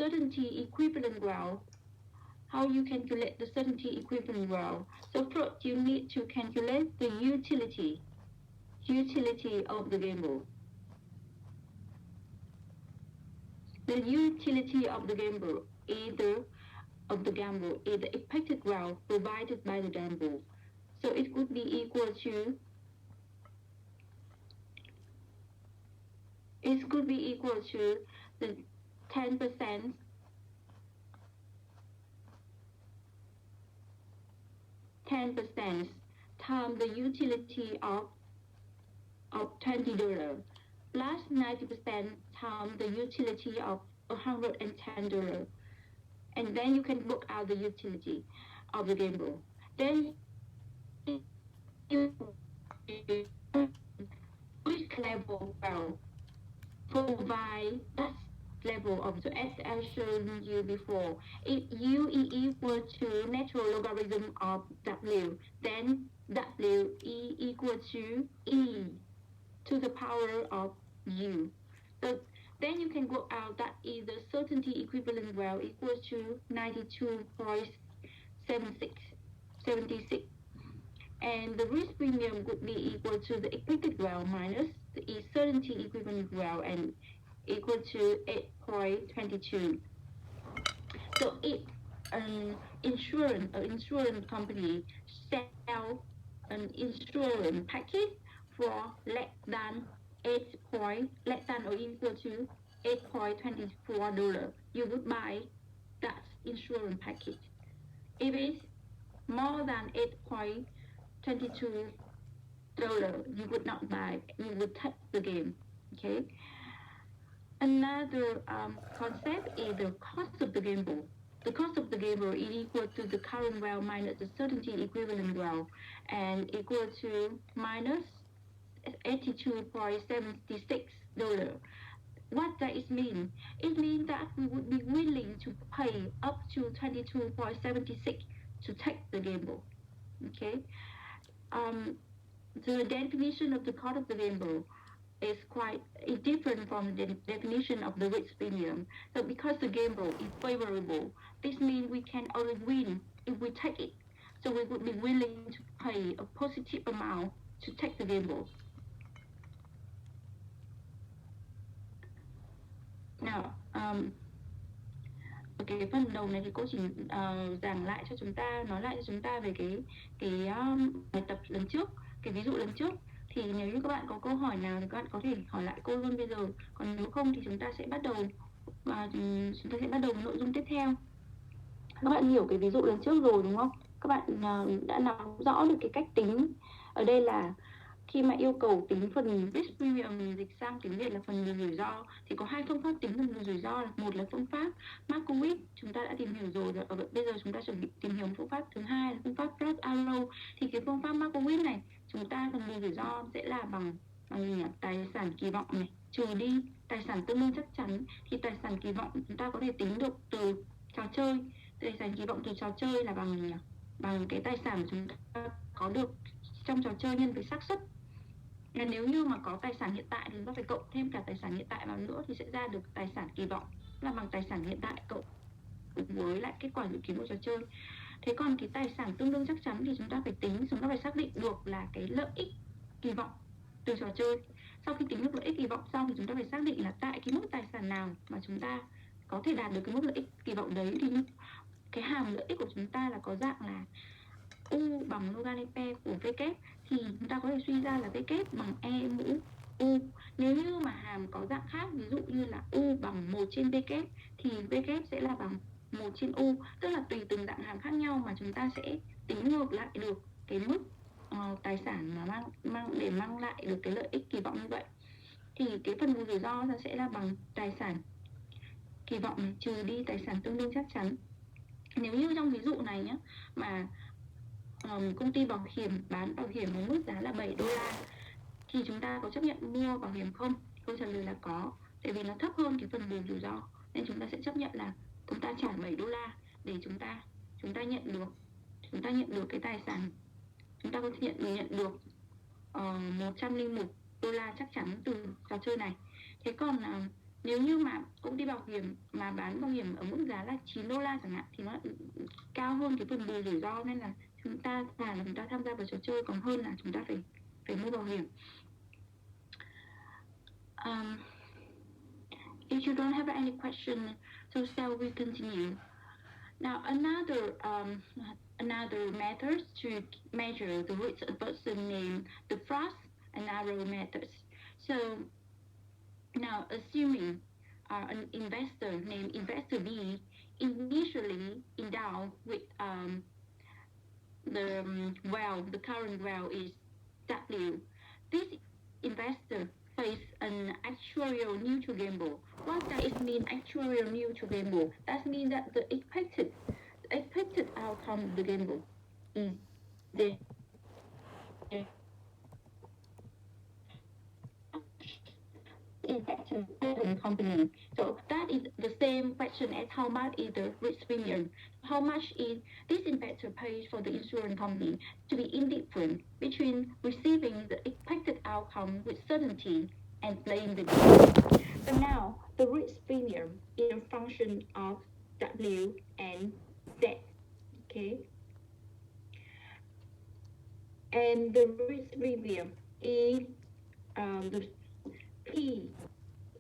certainty equivalent graph. How you calculate the certainty equivalent graph? So first you need to calculate the utility of the gamble. The utility of the gamble is the expected growth provided by the gamble. So it could be equal to the 10% times the utility of $20 plus 90% times the utility of $110. And then you can work out the utility of the gamble. Then you which level will provide that level of the as I showed you before. If u is equal to natural logarithm of w, then w is equal to e to the power of u. So then you can work out that is the certainty equivalent value equal to 92.76. And the risk premium would be equal to the expected value minus the certainty equivalent value and equal to 8.22. So if an insurance company sell an insurance package for less than or equal to $8.24, you would buy that insurance package. If it's more than $8.22, you would not buy, you would take the game. Okay. Another concept is the cost of the gamble. The cost of the gamble is equal to the current value minus the certainty equivalent value and equal to minus $82.76. What does it mean? It means that we would be willing to pay up to $22.76 to take the gamble. Okay. The definition of the cost of the gamble is quite different from the definition of the risk premium. So because the gamble is favorable, this means we can only win if we take it. So we would be willing to pay a positive amount to take the gamble. Nào, cái phần đầu này thì cô chỉ giảng lại cho chúng ta, nói lại cho chúng ta về cái bài tập lần trước, cái ví dụ lần trước. Thì nếu như các bạn có câu hỏi nào thì các bạn có thể hỏi lại cô luôn bây giờ. Còn nếu không thì chúng ta sẽ bắt đầu nội dung tiếp theo. Các bạn hiểu cái ví dụ lần trước rồi đúng không? Các bạn đã nắm rõ được cái cách tính. Ở đây là khi mà yêu cầu tính phần risk premium dịch sang tiếng Việt là phần mềm rủi ro thì có hai phương pháp tính phần mềm rủi ro. Một là phương pháp Markowitz, chúng ta đã tìm hiểu rồi. Bây giờ chúng ta chuẩn bị tìm hiểu phương pháp thứ hai là phương pháp Cross Arrow. Thì cái phương pháp Markowitz này, chúng ta phần mềm rủi ro sẽ là bằng tài sản kỳ vọng này trừ đi tài sản tương đương chắc chắn. Thì tài sản kỳ vọng chúng ta có thể tính được từ trò chơi. Tài sản kỳ vọng từ trò chơi là bằng gì nhỉ? Bằng cái tài sản chúng ta có được trong trò chơi nhân với xác suất. Là nếu như mà có tài sản hiện tại thì chúng ta phải cộng thêm cả tài sản hiện tại vào nữa thì sẽ ra được tài sản kỳ vọng là bằng tài sản hiện tại cộng với lại kết quả dự kiến của trò chơi. Thế còn cái tài sản tương đương chắc chắn thì chúng ta phải xác định được là cái lợi ích kỳ vọng từ trò chơi. Sau khi tính được lợi ích kỳ vọng xong thì chúng ta phải xác định là tại cái mức tài sản nào mà chúng ta có thể đạt được cái mức lợi ích kỳ vọng đấy. Thì cái hàm lợi ích của chúng ta là có dạng là U bằng logaritm của V kép thì chúng ta có thể suy ra là V kép bằng E mũ U. Nếu như mà hàm có dạng khác, ví dụ như là U bằng 1 trên V kép thì V kép sẽ là bằng 1 trên U. Tức là tùy từng dạng hàm khác nhau mà chúng ta sẽ tính ngược lại được cái mức tài sản mà mang lại được cái lợi ích kỳ vọng như vậy. Thì cái phần mềm rủi ro sẽ là bằng tài sản kỳ vọng này, trừ đi tài sản tương đương chắc chắn. Nếu như trong ví dụ này nhé mà công ty bảo hiểm bán bảo hiểm với mức giá là $7 thì chúng ta có chấp nhận mua bảo hiểm không? Câu trả lời là có, tại vì nó thấp hơn cái phần mềm rủi ro nên chúng ta sẽ chấp nhận là chúng ta trả $7 để chúng ta nhận được cái tài sản, chúng ta có thể nhận được $101 chắc chắn từ trò chơi này. Thế còn Nếu như mà công ty bảo hiểm mà bán bảo hiểm ở mức giá là $9 chẳng hạn thì nó cao hơn cái phần bù rủi ro, nên là chúng ta tham gia vào trò chơi còn hơn là chúng ta phải mua bảo hiểm. If you don't have any question, so shall we continue? Now, another method to measure the risk aversion named the frost and arrow methods. So now, assuming an investor named Investor B initially endowed with the current well is W. This investor face an actuarial neutral gamble. What does it mean, actuarial neutral gamble? That means that the expected outcome of the gamble is the investor company. So that is the same question as how much is the risk premium. How much is this investor pays for the insurance company to be indifferent between receiving the expected outcome with certainty and playing the game. So now the risk premium is a function of W and Z. Okay. And the risk premium is the P.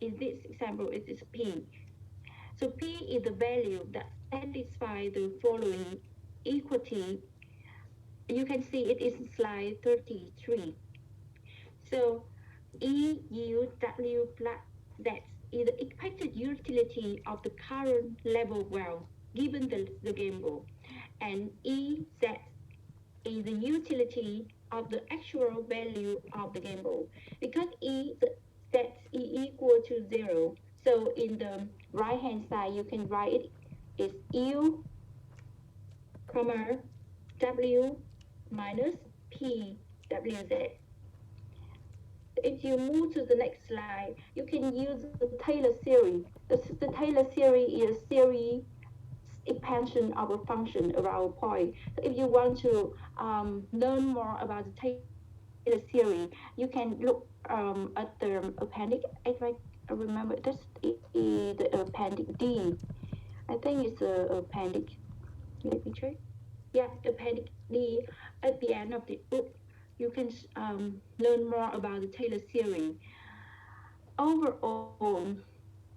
In this example, it is P. So P is the value that satisfies the following equity. You can see it is slide 33. So E U W plus Z is the expected utility of the current level well given the gamble, and E Z is the utility of the actual value of the gamble. Because Z is equal to 0, so in the right hand side you can write it is U, comma, W minus P WZ. If you move to the next slide, you can use the Taylor series. The Taylor series is a series expansion of a function around a point. So if you want to learn more about the Taylor series, you can look at the appendix. If I remember, this is the appendix D. I think it's appendix. Let me check. Yeah, appendix D at the end of the book. You can learn more about the Taylor series. Overall,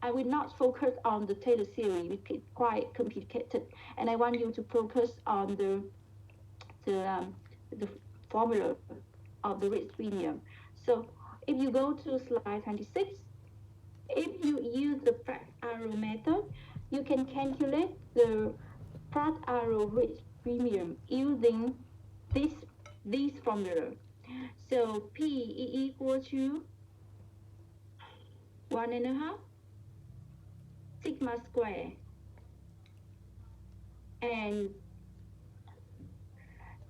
I will not focus on the Taylor series because it's quite complicated, and I want you to focus on the formula of the risk premium. So if you go to slide 26, if you use the flat arrow method, you can calculate the flat arrow risk premium using this formula. So P is equal to 1.5 sigma square, and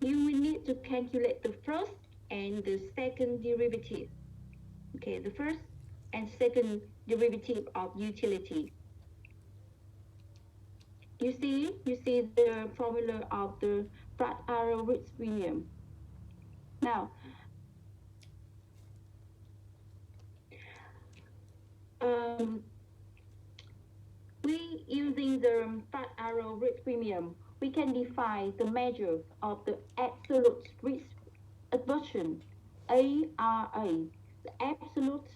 you will need to calculate the first and the second derivative. Okay, the first and second derivative of utility. You see the formula of the flat arrow risk premium. Now, we using the flat arrow risk premium, we can define the measure of the absolute risk aversion, ARA. The absolute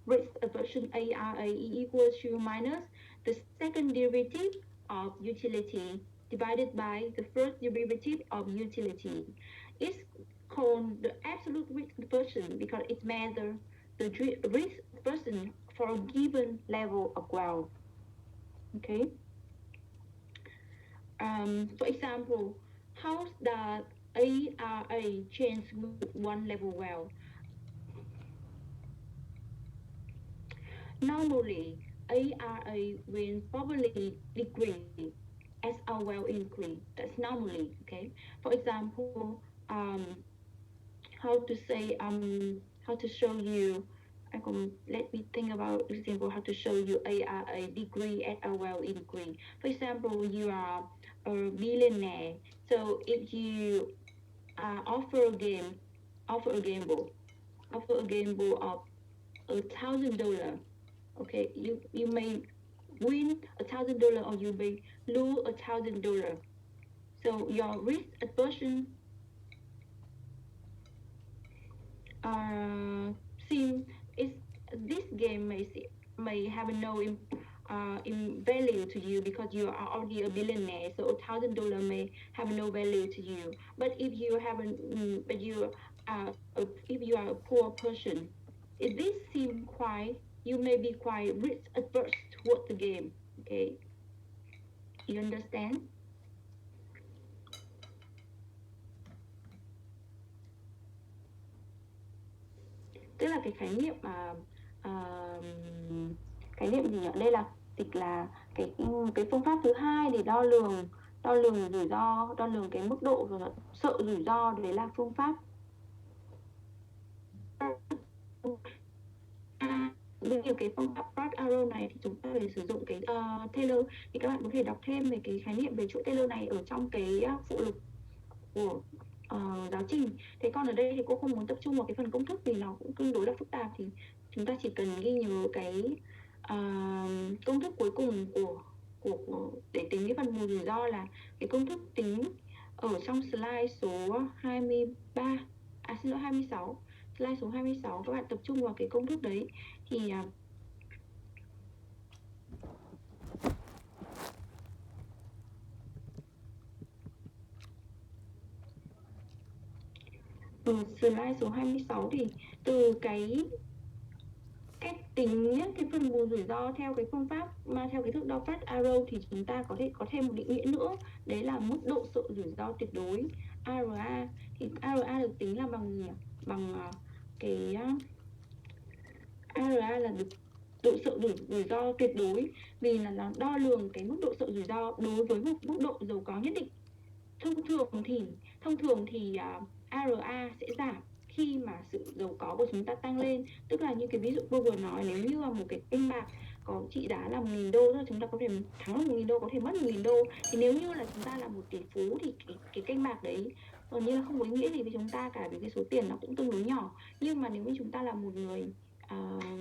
risk aversion, ARA, is equal to minus the second derivative of utility divided by the first derivative of utility. It's called the absolute risk aversion because it measures the risk aversion for a given level of ground. Okay. For example, how does ARA change with one level well? Normally, ARA will probably decrease as our well increase. That's normally, okay? For example, how to show you, let me think about example how to show you ARA degree as a well increase. For example, you are a millionaire, so if you offer a gamble of $1,000, Okay, you may win $1,000 or you may lose $1,000. So your risk aversion seem is this game may have no in value to you because you are already a billionaire. So $1,000 may have no value to you. But if you haven't, if you are a poor person, if this seem quite, you may be quite risk adverse toward the game. Okay, you understand? Tức là cái khái niệm khái niệm gì nhỉ? Đây là dịch là cái phương pháp thứ hai để đo lường rủi ro, đo lường cái mức độ sợ rủi ro, đấy là phương pháp nhiều cái phương pháp Broad Arrow này thì chúng ta phải sử dụng cái Taylor, thì các bạn có thể đọc thêm về cái khái niệm về chuỗi Taylor này ở trong cái phụ lục của giáo trình. Thế còn ở đây thì cô không muốn tập trung vào cái phần công thức vì nó cũng tương đối là phức tạp, thì chúng ta chỉ cần ghi nhớ cái công thức cuối cùng của để tính cái phần mù rủi ro là cái công thức tính ở trong slide số 23, xin lỗi 26, slide số 26, các bạn tập trung vào cái công thức đấy thì slide số 26 thì từ cái cách tính cái phần mù rủi ro theo cái phương pháp mà theo cái thước đo Fast Arrow thì chúng ta có thể có thêm một định nghĩa nữa, đấy là mức độ sợ rủi ro tuyệt đối, ARA. Thì ARA được tính là bằng gì? Bằng cái ARA là được độ sợ rủi ro tuyệt đối, vì là nó đo lường cái mức độ sợ rủi ro đối với một mức độ giàu có nhất định. Thông thường thì ARA sẽ giảm khi mà sự giàu có của chúng ta tăng lên. Tức là như cái ví dụ cô vừa nói, nếu như là một cái kênh bạc có trị giá là 1.000 đô, chúng ta có thể thắng được 1.000 đô, có thể mất 1.000 đô. Thì nếu như là chúng ta là một tỷ phú thì cái kênh bạc đấy gần như là không có ý nghĩa gì với chúng ta cả, vì cái số tiền nó cũng tương đối nhỏ. Nhưng mà nếu như chúng ta là một người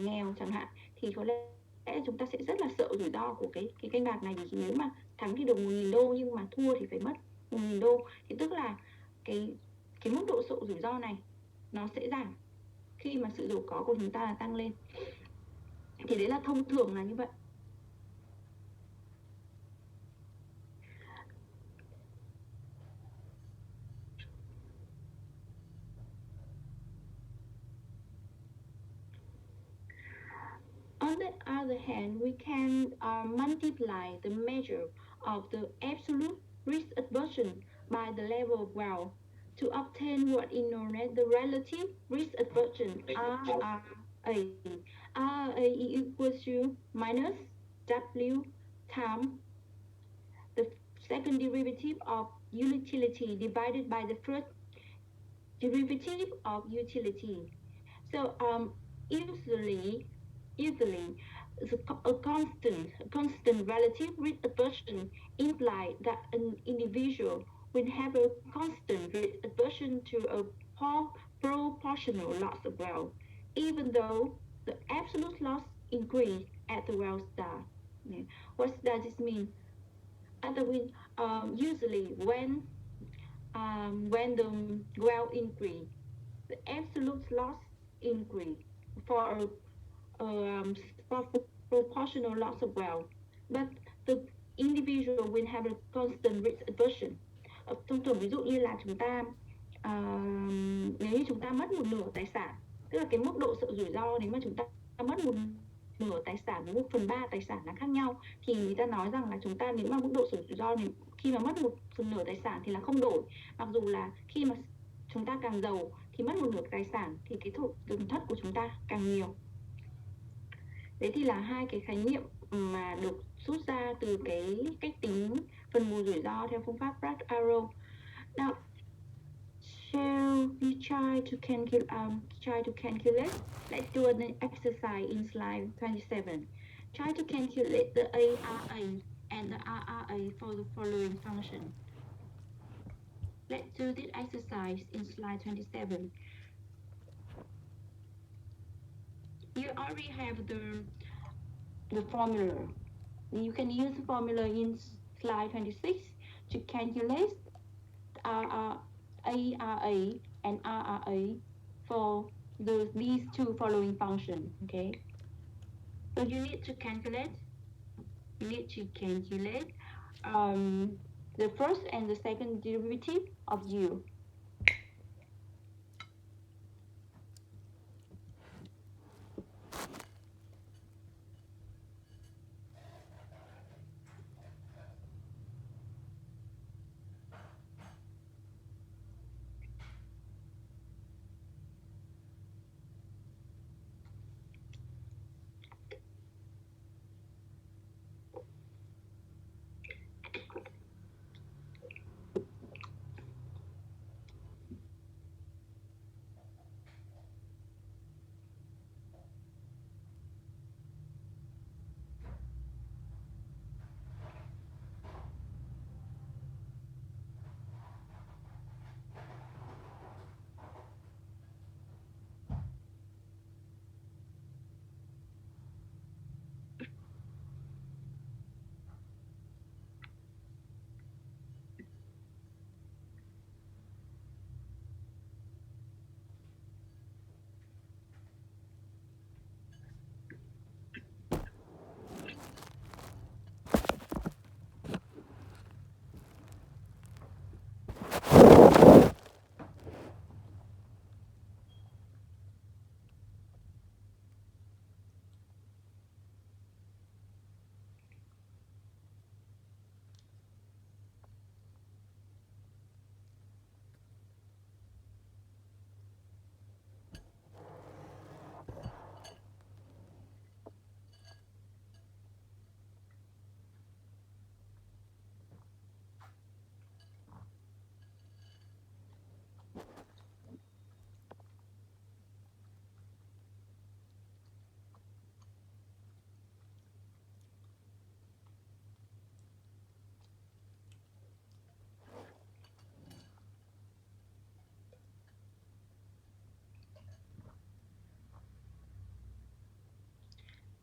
nghèo chẳng hạn thì có lẽ chúng ta sẽ rất là sợ rủi ro của cái kênh bạc này, vì nếu mà thắng thì được 1.000 đô nhưng mà thua thì phải mất 1.000 đô. Thì tức là cái mức độ sợ rủi ro này nó sẽ giảm khi mà sự giàu có của chúng ta là tăng lên. Thì đấy là thông thường là như vậy. On the other hand, we can multiply the measure of the absolute risk aversion by the level of wealth to obtain what is known as the relative risk aversion, RRA. RRA equals to minus W times the second derivative of utility divided by the first derivative of utility. So usually a constant relative risk aversion implies that an individual will have a constant risk aversion to a proportional loss of wealth, even though the absolute loss increase as the wealth starts. What does this mean? Usually when the wealth increase, the absolute loss increase for proportional loss of wealth, but the individual will have a constant risk aversion. Thông thường ví dụ như là chúng ta nếu như chúng ta mất một nửa tài sản, tức là cái mức độ sợ rủi ro nếu mà chúng ta mất một nửa tài sản với 1/3 tài sản là khác nhau, thì người ta nói rằng là chúng ta nếu mà mức độ rủi ro này khi mà mất 1/2 tài sản thì là không đổi, mặc dù là khi mà chúng ta càng giàu thì mất một nửa tài sản thì cái tổn thất của chúng ta càng nhiều. Đấy thì là hai cái khái niệm mà được rút ra từ cái cách tính phần mù rủi ro theo phương pháp Bragg Arrow. Now, shall we try to calculate? Let's do an exercise in slide 27. Try to calculate the ARA and the RRA for the following function. Let's do this exercise in slide 27. You already have the the formula. You can use the formula in slide 26 to calculate ARA and RRA for these two following functions. Okay, so you need to calculate the first and the second derivative of u.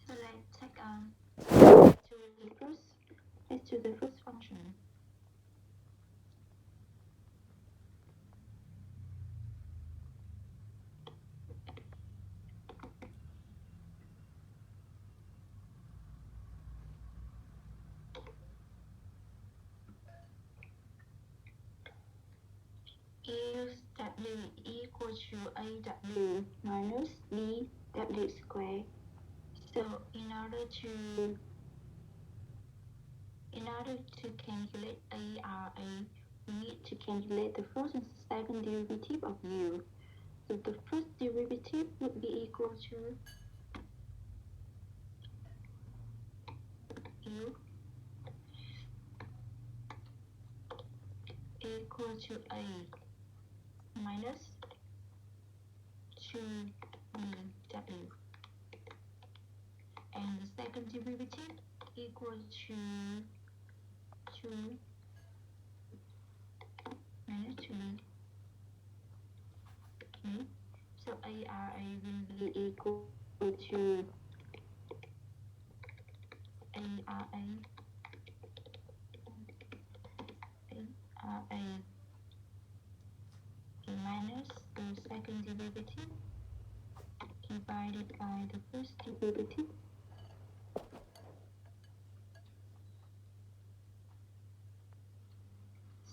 So let's take to the first function. Is w equal to aw minus bw squared. So in order to calculate ARA, we need to calculate the first and second derivative of u. So the first derivative would be equal to u equal to a minus 2w, and the second derivative equal to 2 minus 2. Okay, so ARA will be equal to ARA minus the second derivative divided by the first derivative.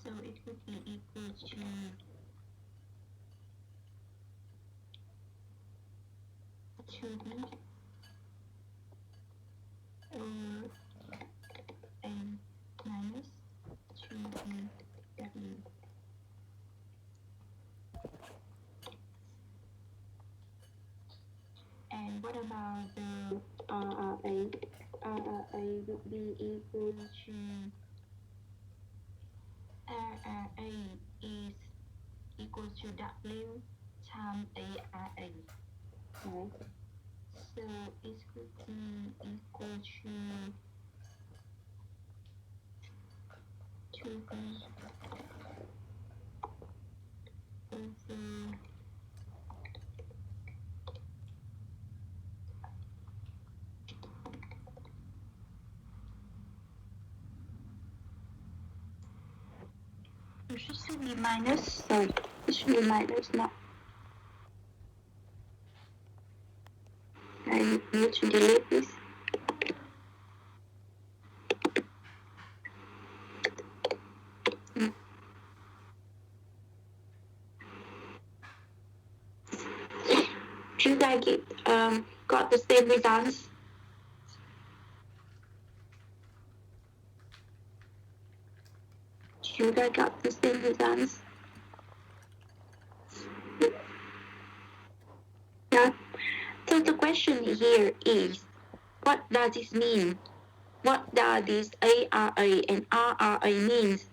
So it would be equal to 2b over a minus 2bw. And what about the RRA? RRA would be equal to RRA is equal to W times ARA. Right? So it would be equal to 2b over should be minus. Sorry, it should be minus, not. I need to delete this. Should I got the same results? Should I got the same results? Yeah. So the question here is, what does this mean? What does this ARA and RRA means?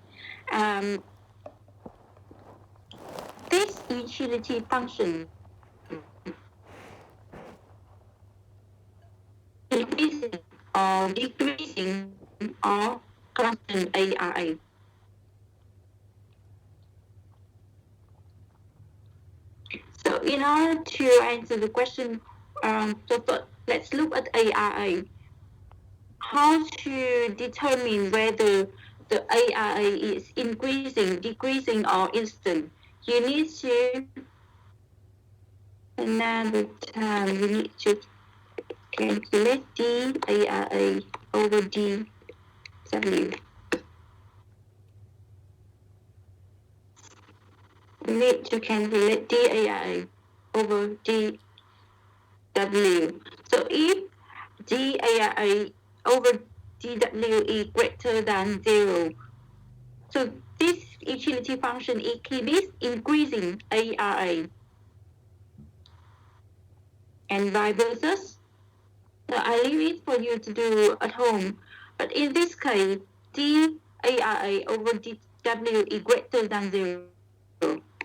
This utility function increasing or decreasing or constant ARA. So in order to answer the question, let's look at ARA. How to determine whether the ARA is increasing, decreasing, or instant? You need to, another time, you need to calculate the ARA over dW. You need to calculate the ARA over dW. So if dARA over dW is greater than 0, so this utility function keeps increasing ARA and vice versa. So I leave it for you to do at home. But in this case, dARA over dW is greater than 0.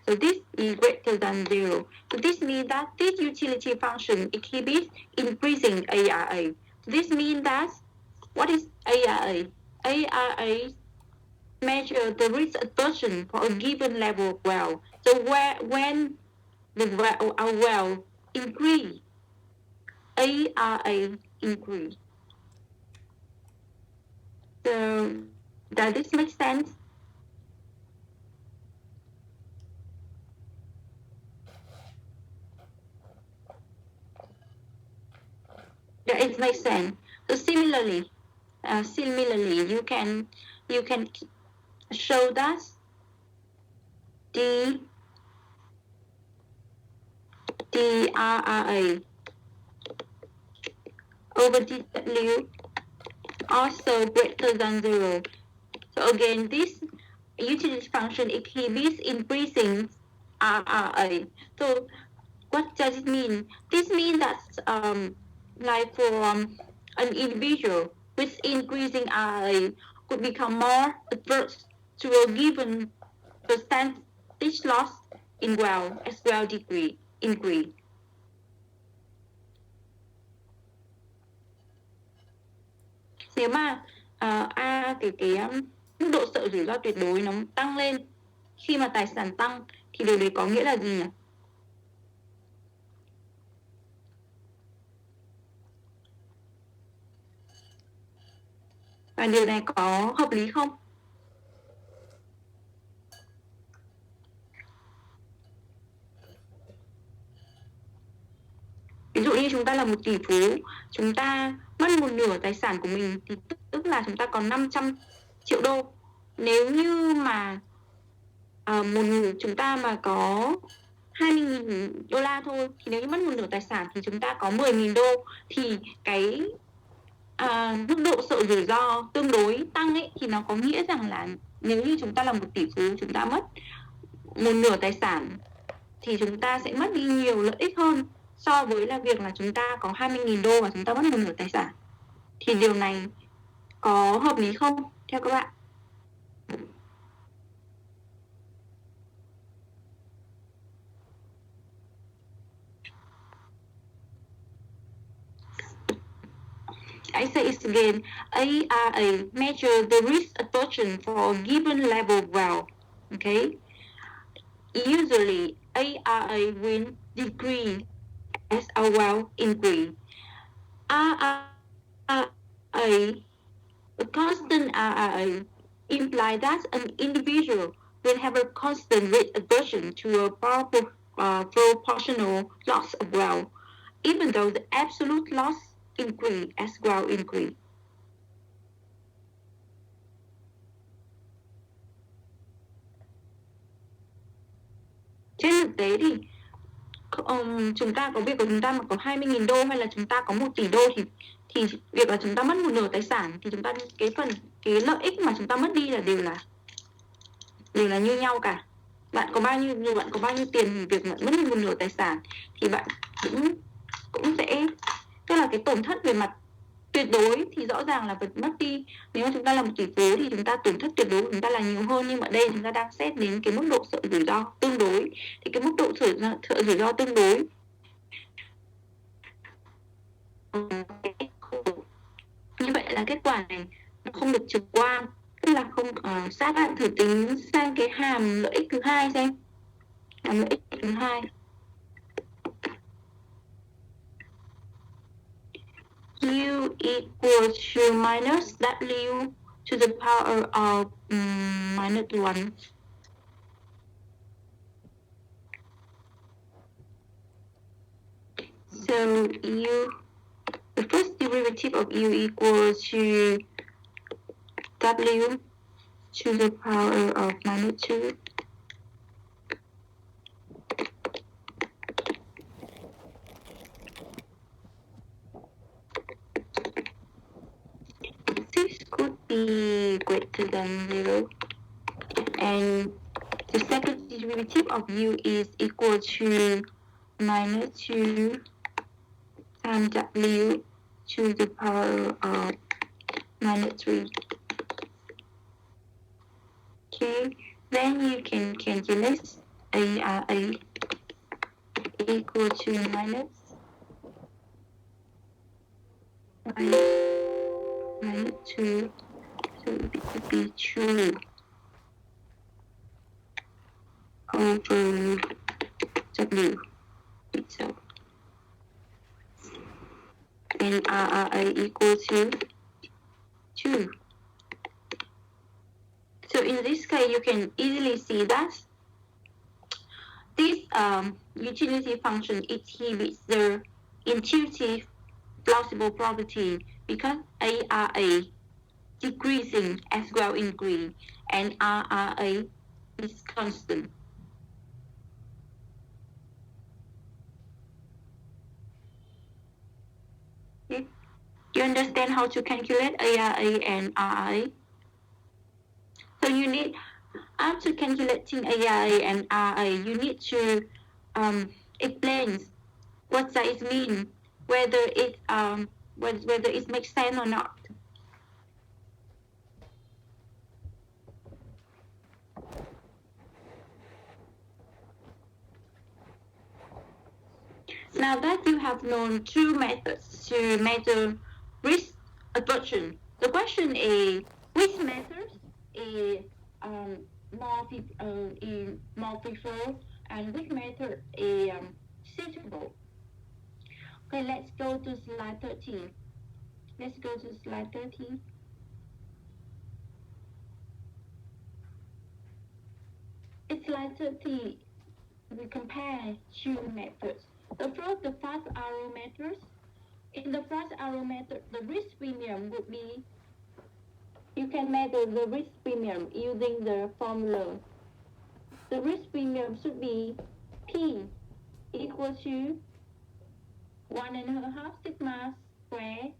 So this is greater than 0. So this means that this utility function keeps increasing ARA. So this means that, what is ARA? ARA measure the risk aversion for a given level of well. So when the well increase, ARA increase. So does this make sense? Yeah, it makes sense. So similarly, you can show that the RRA over dW also greater than 0. So again, this utility function it keeps increasing RRA. So what does it mean? This means that like for an individual with increasing RRA could become more adverse to a given percentage loss in well as well increase. Nếu mà mức độ sợ rủi ro tuyệt đối nó tăng lên khi mà tài sản tăng thì điều đấy có nghĩa là gì nhỉ? Và điều này có hợp lý không? Ví dụ như chúng ta là một tỷ phú, chúng ta mất một nửa tài sản của mình thì tức là chúng ta còn 500 triệu đô. Nếu như mà chúng ta mà có 20.000 đô la thôi, thì nếu như mất một nửa tài sản thì chúng ta có 10.000 đô, thì cái mức độ sợ rủi ro tương đối tăng ấy, thì nó có nghĩa rằng là nếu như chúng ta là một tỷ phú, chúng ta mất một nửa tài sản thì chúng ta sẽ mất đi nhiều lợi ích hơn so với là việc là chúng ta có 20.000 đô và chúng ta mất một nửa tài sản. Thì điều này có hợp lý không theo các bạn? I say it again, ARA measure the risk aversion for a given level of wealth. Okay? Usually, ARA will decrease as our wealth increase. RRA, a constant RRA, implies that an individual will have a constant rate aversion to a proportional loss of ground, even though the absolute loss increase as ground increase. Trên thực tế thì chúng ta có việc của chúng ta mà có 20.000 đô hay là chúng ta có 1 tỷ đô thì việc là chúng ta mất một nửa tài sản thì chúng ta cái lợi ích mà chúng ta mất đi là đều là như nhau cả. Bạn có bao nhiêu tiền thì việc mất đi một nửa tài sản thì bạn cũng sẽ, tức là cái tổn thất về mặt tuyệt đối thì rõ ràng là vật mất đi. Nếu mà chúng ta là 1 tỷ phú thì chúng ta tổn thất tuyệt đối của chúng ta là nhiều hơn, nhưng mà đây chúng ta đang xét đến cái mức độ sợ rủi ro tương đối. Thì cái mức độ sợ rủi ro tương đối như vậy là kết quả này nó không được trực quan, tức là không. Các bạn thử tính sang cái hàm lợi ích thứ hai xem. Hàm lợi ích thứ hai, u equal to minus w to the power of minus 1. So the first derivative of u equals to w to the power of minus 2. This could be greater than 0. And the second derivative of u is equal to minus 2 times w to the power of minus 3. Okay, then you can calculate ARA equal to minus 2, so it could be 2 over W itself. And RRA equal to 2. So in this case, you can easily see that this utility function exhibits the intuitive plausible property because ARA decreasing as ground increase and RRA is constant. Okay. You understand how to calculate ARA and RRA? So you need, after calculating ARA and RA, you need to explain what size mean, whether it makes sense or not. Now that you have known 2 methods to measure risk aversion, the question is which method is more preferred and which method is suitable. Okay, let's go to slide 13. Let's go to slide 13. In slide 13, we compare 2 methods. The first arrow method. In the first arrow method, the risk premium would be, you can measure the risk premium using the formula. The risk premium should be P equal to 1.5 sigma squared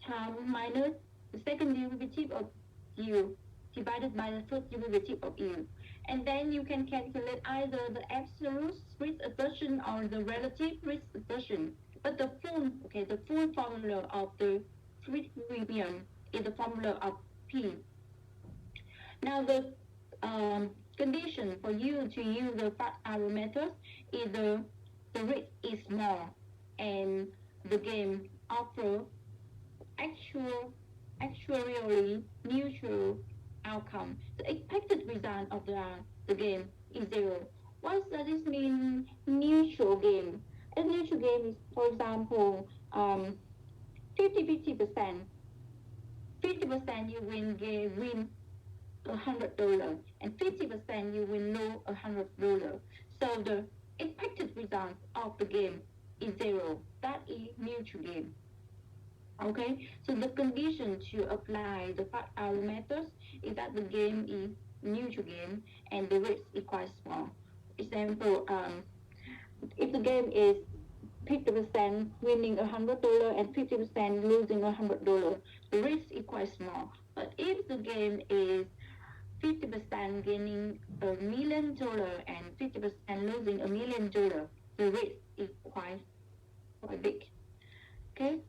times minus the second derivative of u divided by the first derivative of u. And then you can calculate either the absolute risk aversion or the relative risk aversion. But the full formula of the risk premium is the formula of P. Now the condition for you to use the first arrow method is the risk is small and the game offers actuarially neutral outcome. The expected result of the game is 0. What does this mean, neutral game? A neutral game is, for example, 50-50%. 50% you win $100 and 50% you will lose $100. So the expected result of the game is zero. That is neutral game. Okay, so the condition to apply the fact arrow method is that the game is neutral game and the risk is quite small. Example, if the game is 50% winning $100 and 50% losing $100, the risk is quite small. But if the game is 50% gaining $1,000,000 and 50% losing $1,000,000, the risk is quite big. Okay.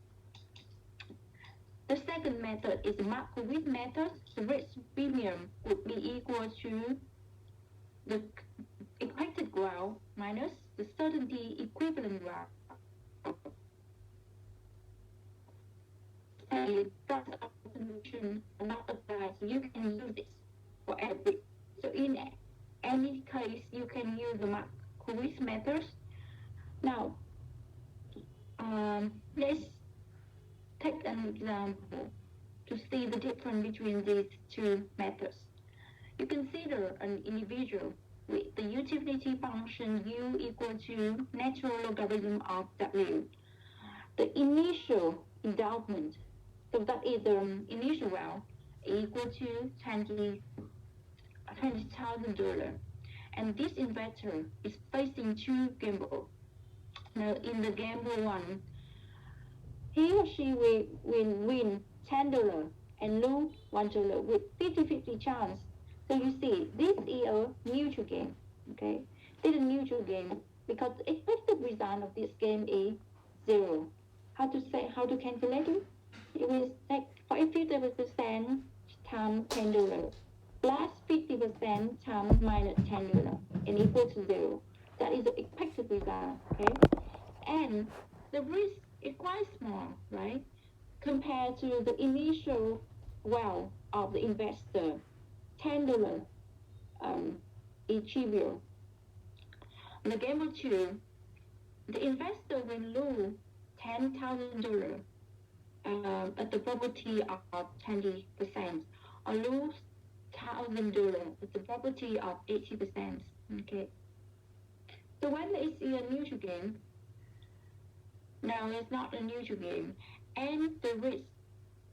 The second method is the Markowitz method. The risk premium would be equal to the expected growth minus the certainty equivalent growth. That's a solution not applied. So you can use this for every. So in any case, you can use the Markowitz method. Now, let's take an example to see the difference between these two methods. You consider an individual with the utility function u equal to natural logarithm of w. The initial endowment, so that is the initial wealth, equal to $20,000. And this investor is facing two gambles. Now, in the gamble one, he or she will win $10 and lose $1 with 50-50 chance. So you see, this is a neutral game. Okay, this is a neutral game because the expected result of this game is zero. How to calculate it? It will take 50% times $10 plus 50% times minus $10 and equal to zero. That is the expected result. Okay, and the risk is quite small, right? Compared to the initial wealth of the investor, $10 each year. The gamble two, the investor will lose $10,000 at the probability of 20%, or lose $1,000 at the probability of 80%. Okay. So when it's a neutral game, now it's not a neutral game, and the risk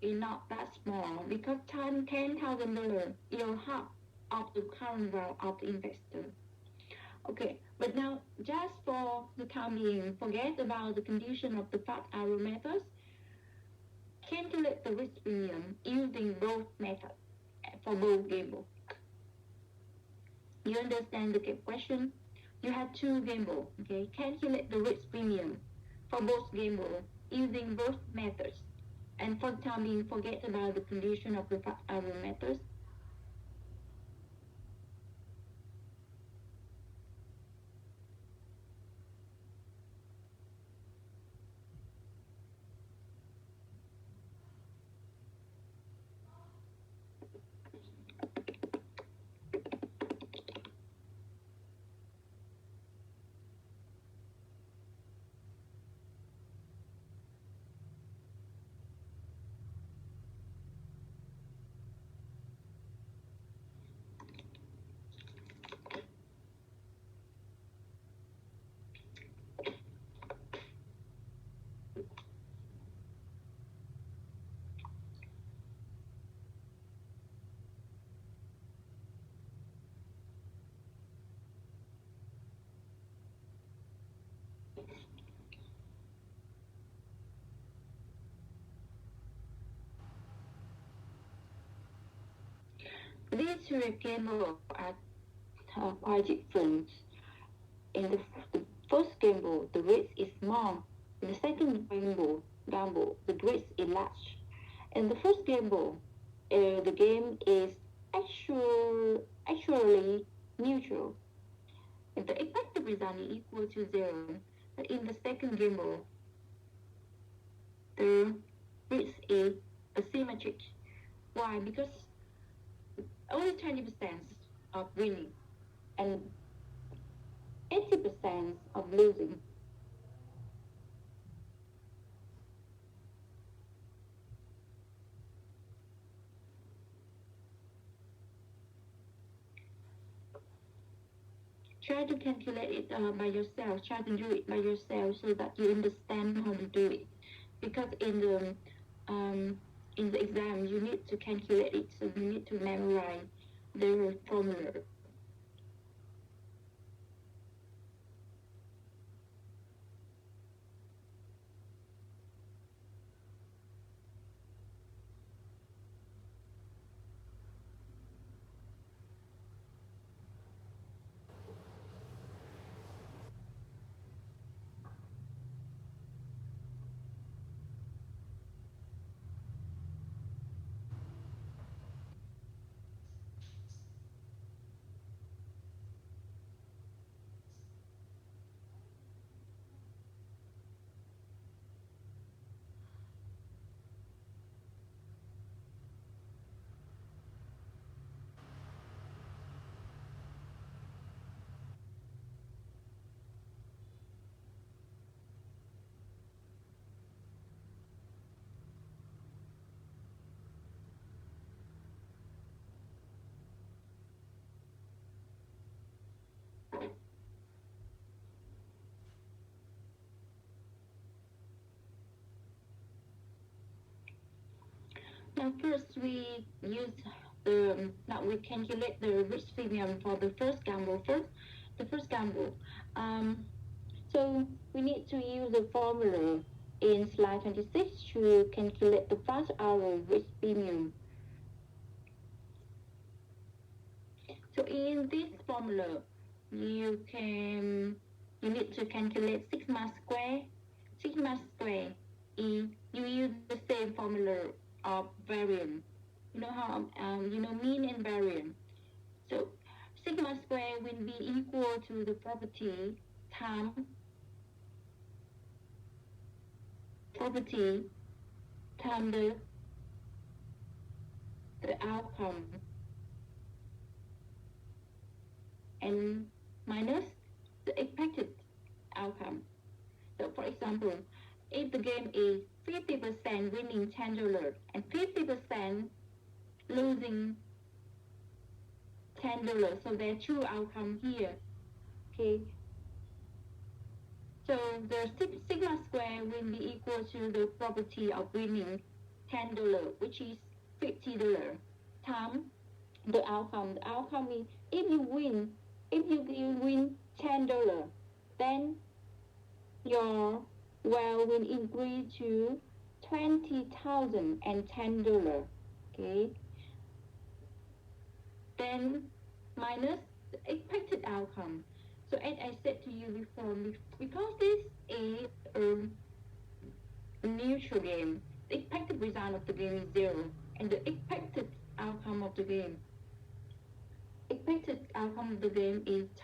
is not that small because $10,000 is half of the current wealth of the investor. Okay, but now just for the time being, forget about the condition of the fact arrow methods. Calculate the risk premium using both methods for both gambles. You understand the question? You have two gambles. Okay, calculate the risk premium for both gambles using both methods. And for the time being, forget about the condition of the fact arrow methods. These two gambles are quite different. In the first gamble, the risk is small. In the second gamble, the risk is large. In the first gamble, the game is actually neutral. If the expected result is equal to zero, but in the second gamble, the risk is asymmetric. Why? Because only 20% of winning and 80% of losing. Try to calculate it by yourself. Try to do it by yourself so that you understand how to do it. Because in the exam, you need to calculate it, so you need to memorize the formula. Now first we use now we calculate the risk premium for the first gamble. So we need to use the formula in slide 26 to calculate the first hour risk premium. So in this formula, you need to calculate sigma square. Sigma square is you use the same formula of variance. You know how mean and variance. So sigma square will be equal to the property times the outcome and minus the expected outcome. So for example, if the game is 50% winning $10 and 50% losing $10, so there are two outcomes here. Okay. So the sigma square will be equal to the probability of winning $10, which is $50, times the outcome. The outcome is if you win $10, then your wealth will increase to $20,010. Okay. Then minus the expected outcome. So as I said to you before, because this is a neutral game, the expected result of the game is 0, and the expected outcome of the game is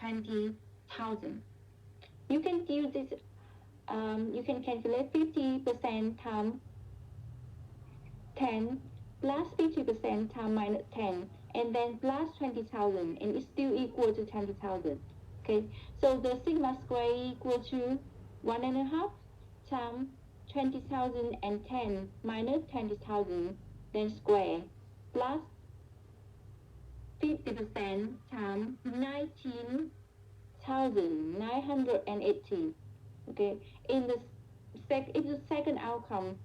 20,000. You can use this. You can calculate 50% times 10 plus 50% times minus 10, and then plus 20,000, and it's still equal to 20,000. Okay, so the sigma square equal to 1.5 times 20,010 minus 20,000, then square, plus 50% times 19,980. Okay, in the second outcome,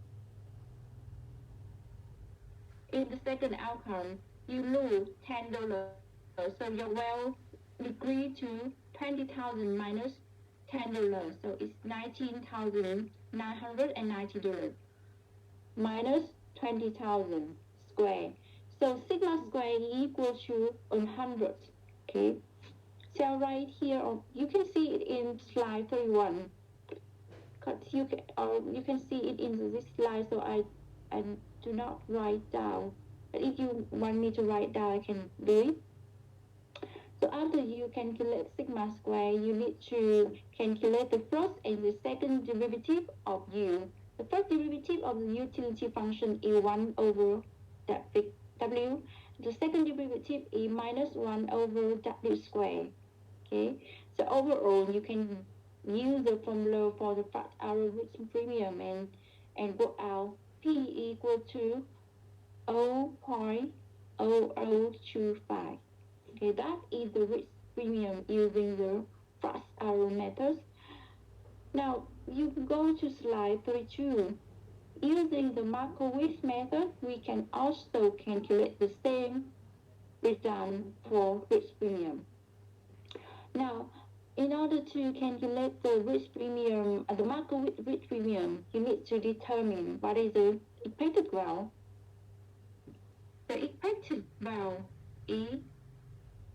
you lose $10, so your wealth decrease to 20,000 minus $10, so it's $19,990 minus 20,000 square. So sigma square is equal to 100. Okay, so right here, you can see it in slide 31. You can see it in this slide, so I do not write down. But if you want me to write down, I can do it. So after you calculate sigma square, you need to calculate the first and the second derivative of u. The first derivative of the utility function is 1 over w. The second derivative is minus 1 over w squared. Okay, so overall you can use the formula for the first hour risk premium and work out P equal to 0.0025. Okay, that is the risk premium using the fast arrow method. Now you go to slide 32. Using the Markowitz method, we can also calculate the same result for risk premium. Now, in order to calculate the risk premium, the Markowitz risk premium, you need to determine what is the expected value. The expected value is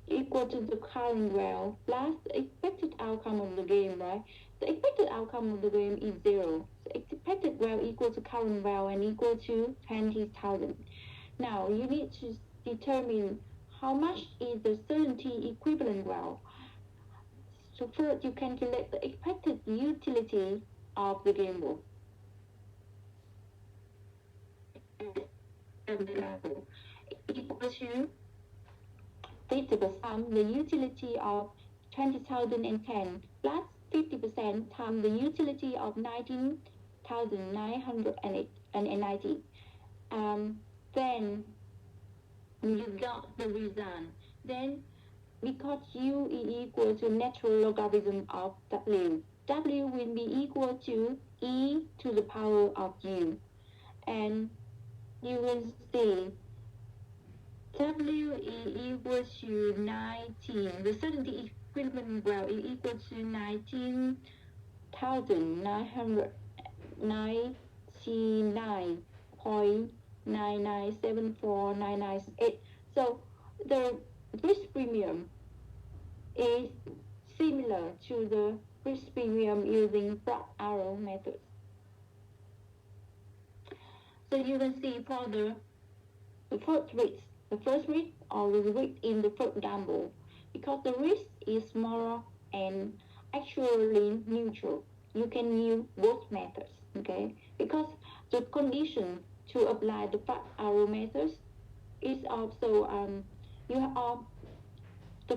equal to the current value plus the expected outcome of the game, right? The expected outcome of the game is 0. The expected value equal to current value and equal to 20,000. Now you need to determine how much is the certainty equivalent value. So first you calculate the expected utility of the game board. Equal to 50% the utility of 20,010 plus 50% times the utility of 19,990. Then you got the result. Then because u is equal to natural logarithm of w, w will be equal to e to the power of u. And you will see W is equal to 19. The certainty equivalent value is equal to 19,999.9974998. So the risk premium is similar to the risk premium using flat arrow method. So you can see for the first risk, or the risk in the first gamble, because the risk is smaller and actually neutral. You can use both methods, okay? Because the condition to apply the flat arrow method is also you have the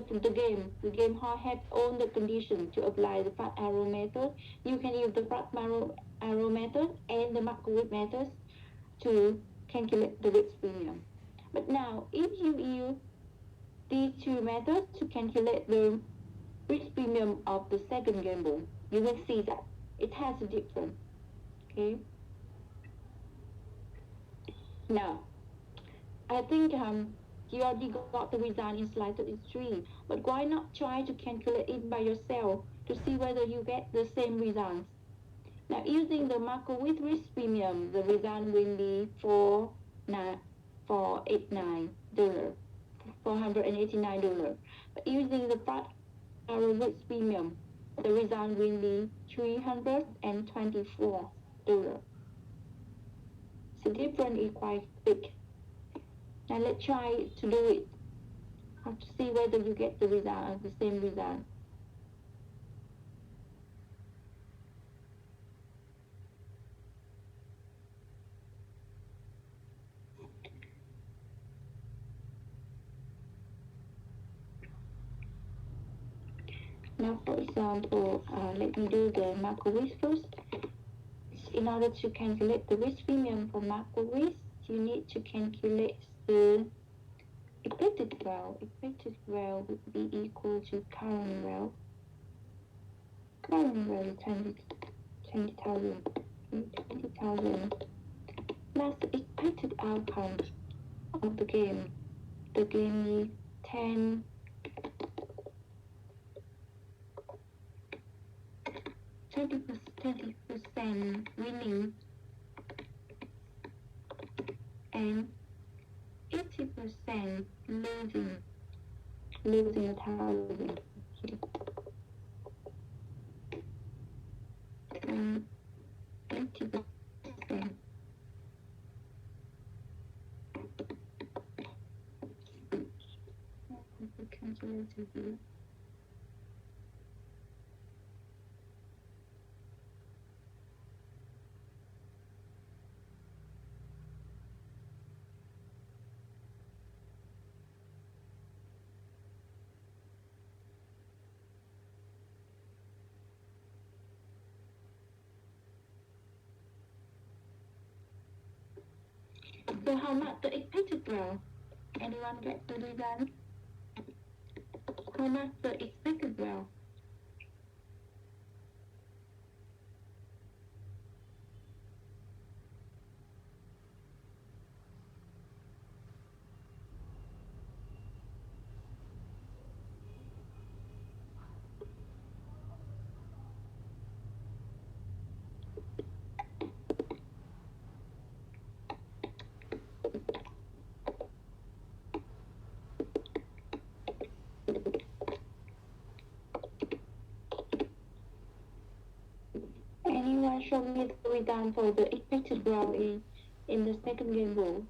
game has all the conditions to apply the flat arrow method. You can use the flat arrow method and the Markowitz method to calculate the risk premium. But now, if you use these two methods to calculate the risk premium of the second gamble, you will see that it has a difference. Okay. Now, I think you already got the result in slide 33, but why not try to calculate it by yourself to see whether you get the same results? Now, using the Markowitz risk premium, the result will be $489. But using the flat arrow risk premium, the result will be $324. So the difference is quite big. Now let's try to do it. Have to see whether you get the result, the same result. Now, for example, let me do the Markowitz first. In order to calculate the risk premium for Markowitz, you need to calculate the expected value. Expected value would be equal to current value. Current value 20,000 plus the expected outcome of the game. The game is 20% winning and 80% losing 1,000. And 80%. The calculator here. So how much the expected value? Anyone get the result? the expected growth. Anyone show me the return for the expected growth in the second gamble?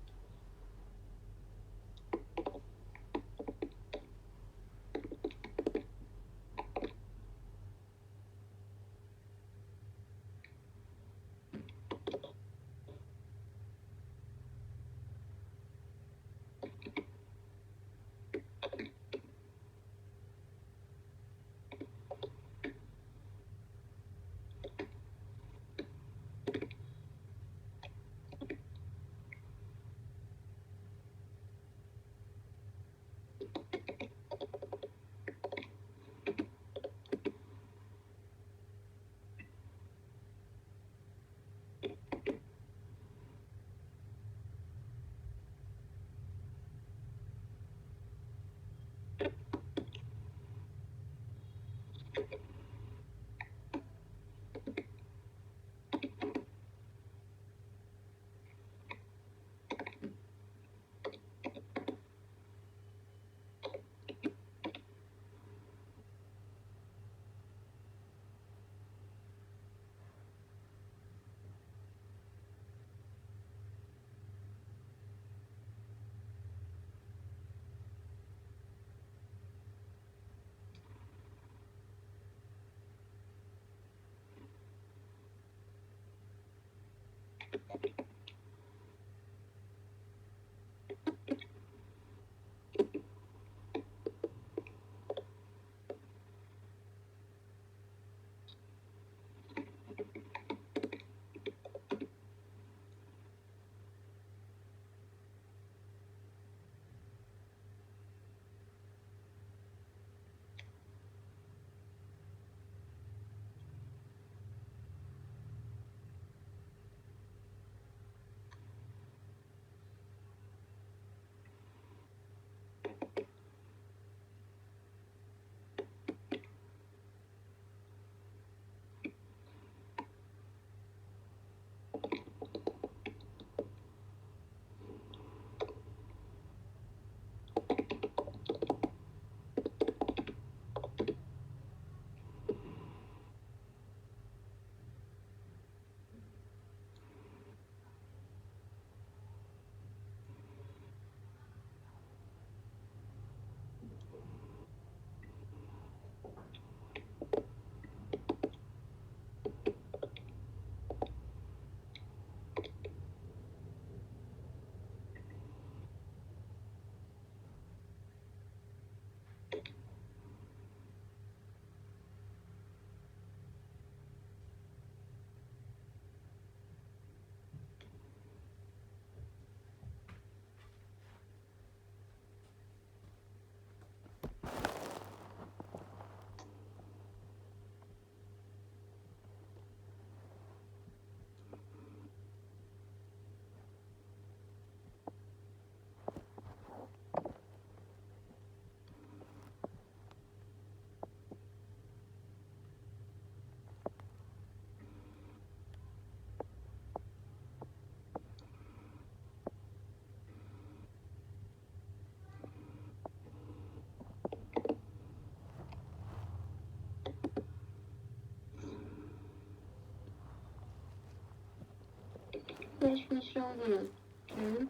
Let me show you. Okay.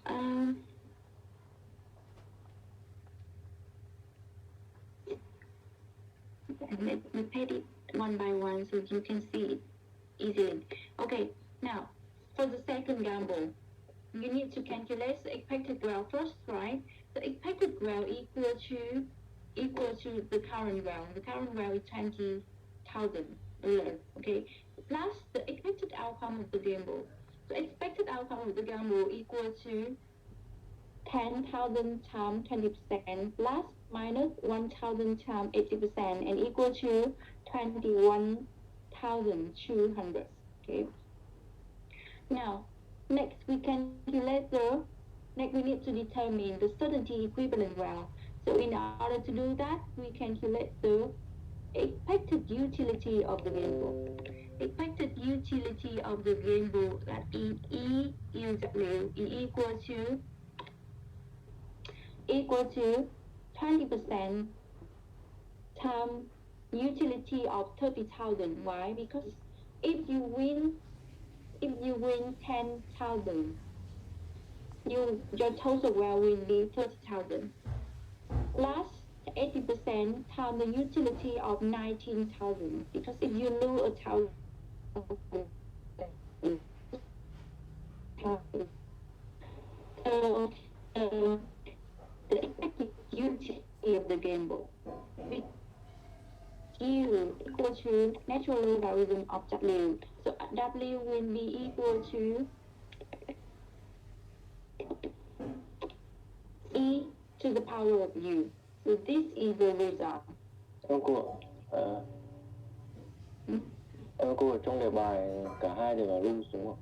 Um, let me put it one by one so you can see it easily. Okay, now for the second gamble, you need to calculate the expected growth first, right? The expected growth equal to the current growth. The current growth is $20,000. Okay, plus the expected outcome of the gamble. The expected outcome of the gamble equal to 10,000 times 20% plus minus 1,000 times 80% and equal to 21,200. Okay. Now, next we calculate next we need to determine the certainty equivalent value. So in order to do that, we calculate the expected utility of the variable. Expected utility of the variable that E UW equal to 20% times utility of 30,000. Why? Because if you win 10,000, your total value will be 30,000 plus 80% times the utility of 19,000. Because if you lose 1,000, the expected utility of the gamble U equal to natural logarithm of W. So W will be equal to E to the power of U. So this is the result. Cô ở trong đề bài cả hai đều là lưu đúng không?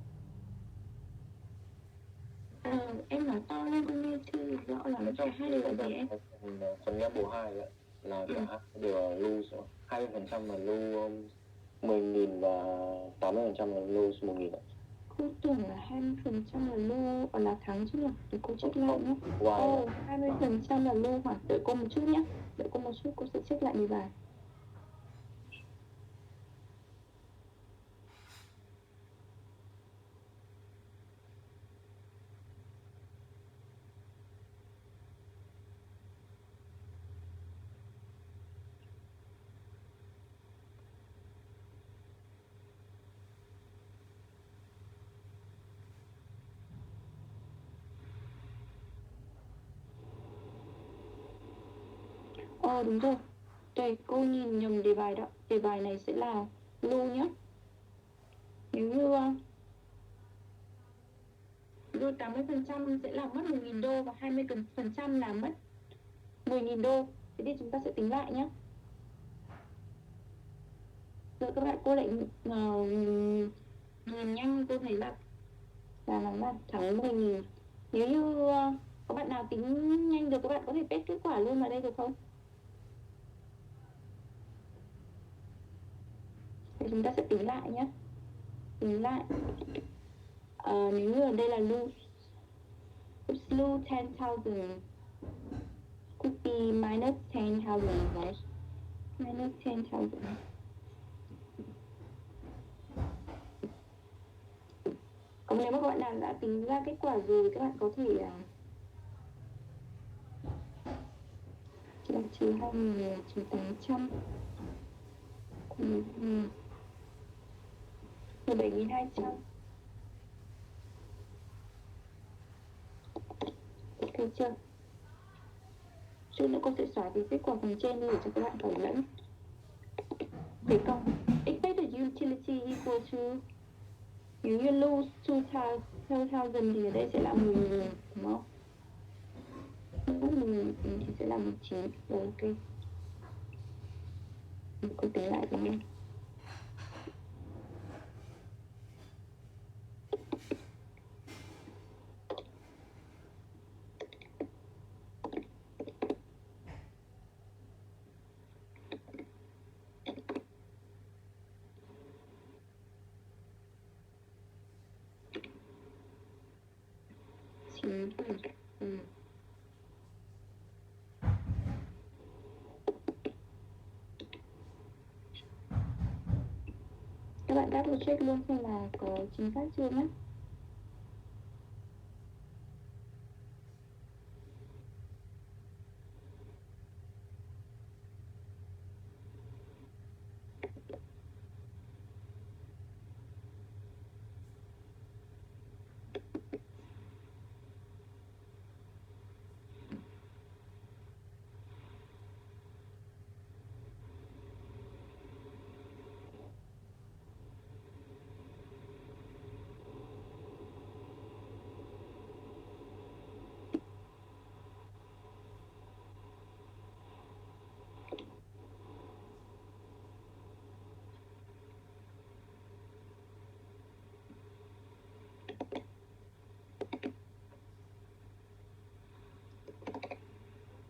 Em nói to lên không nghe chưa rõ là cả hai đều là gì em? Phần ghép bổ 2 ấy, là cả hai đều là lưu, 20% là lưu 10.000 và 80% là lưu 1.000 ạ. Cô tưởng là 20% là lưu là tháng chứ nhỉ? Để cô check lại nhé. 20% là lưu hả? Đợi cô một chút nhé. Đợi cô một chút, cô sẽ check lại đề bài. Đúng rồi. Đây, cô nhìn nhầm đề bài đó. Đề bài này sẽ là lưu nhé. Nếu như lưu 80% sẽ là mất 1.000 đô và 20% là mất 10.000 đô. Thế thì chúng ta sẽ tính lại nhé. Rồi các bạn, cô lại nhìn nhanh, cô thấy là nó là thắng 10.000. Nếu như có bạn nào tính nhanh được, các bạn có thể paste kết quả luôn vào đây được không? Thì chúng ta sẽ tính lại nhé. Tính lại. Nếu như ở đây là lose 10,000 could be minus 10,000, right? Minus 10,000. Còn nếu mà các bạn nào đã tính ra kết quả rồi, các bạn có thể là trừ 2.000 trừ 800 17.200. Ok chưa? Chút nữa cô sẽ xóa cái kết quả phần trên để cho các bạn khỏi lẫn. Để câu expected utility equal to, nếu như lose 2,000 thì ở đây sẽ là 10.000, đúng không? Lose 10.000 thì sẽ là 19. Rồi, ok. Cô tính lại cho em. Các bạn double check luôn xem là có chính xác chưa nhé.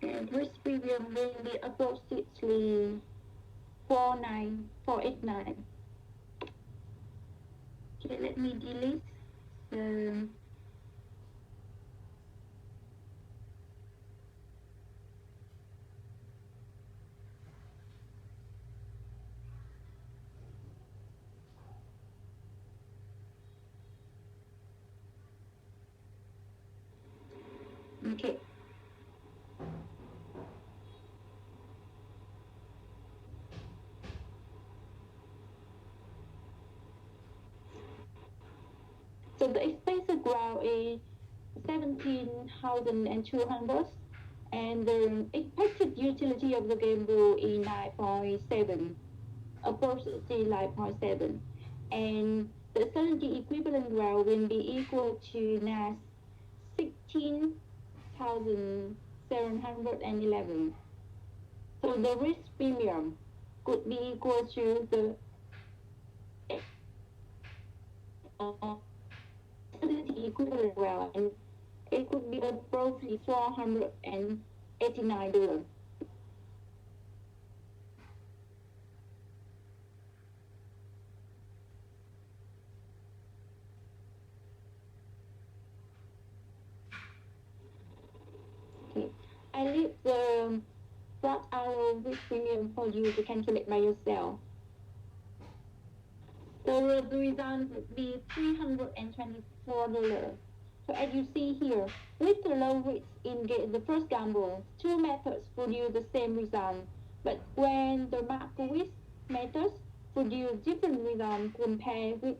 And risk premium will be approximately 49489. Okay, let me delete the okay. So the expected growth is 17,200 and the expected utility of the game rule is 9.7, approximately 9.7. And the certainty equivalent growth will be equal to NAS 16,711. So the risk premium could be equal to the certainty equivalent growth, and it could be approximately $489. Okay. I leave the flat arrow risk premium for you to calculate by yourself. So the result would be $324. So as you see here, with the low risk in the first gamble, two methods produce the same result. But when the market risk methods produce different results compared with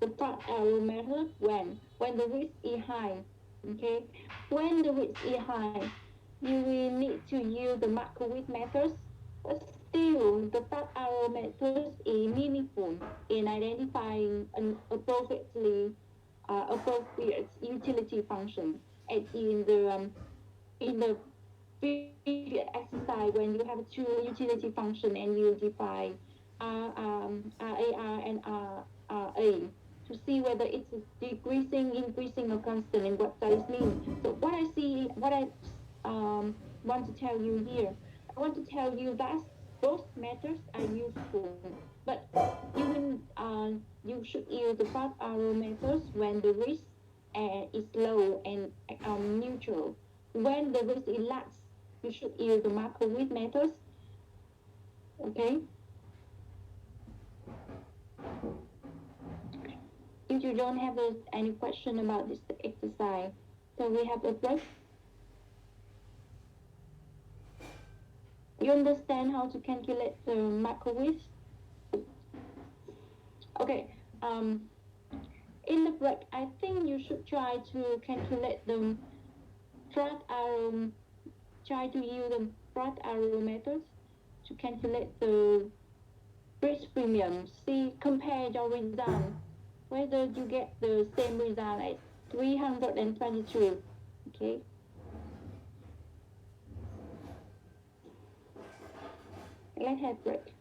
the flat arrow method when the risk is high. Okay, when the risk is high, you will need to use the market risk methods, but still the flat arrow methods is meaningful in identifying an appropriate utility function. And in the previous exercise, when you have two utility function and you define RAR and RA to see whether it's decreasing, increasing, or constant, and what does mean. So what I want to tell you here, I want to tell you that both methods are useful, but you should use the fast arrow methods when the risk is low and neutral. When the risk is large, you should use the market risk methods. Okay. If you don't have any question about this exercise, so we have a break. You understand how to calculate the macro risk? Okay. In the break, I think you should try to calculate the flat arrow. Try to use the flat arrow methods to calculate the risk premium. See, compare your result, whether you get the same result as 322. Okay. Let's have break.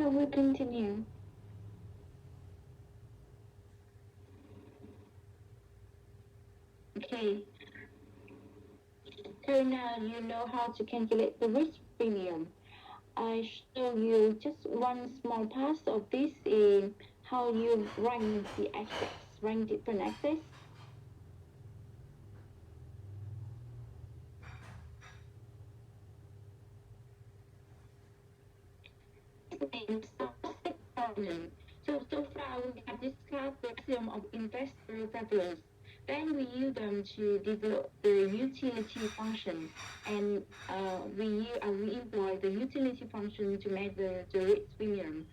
Shall we continue? Okay. So now you know how to calculate the risk premium. I show you just one small part of this in how you rank the assets, rank different assets. In stochastic dominance. So far we have discussed the axiom of investor preference. Then we use them to develop the utility function, and we employ the utility function to measure the risk premium,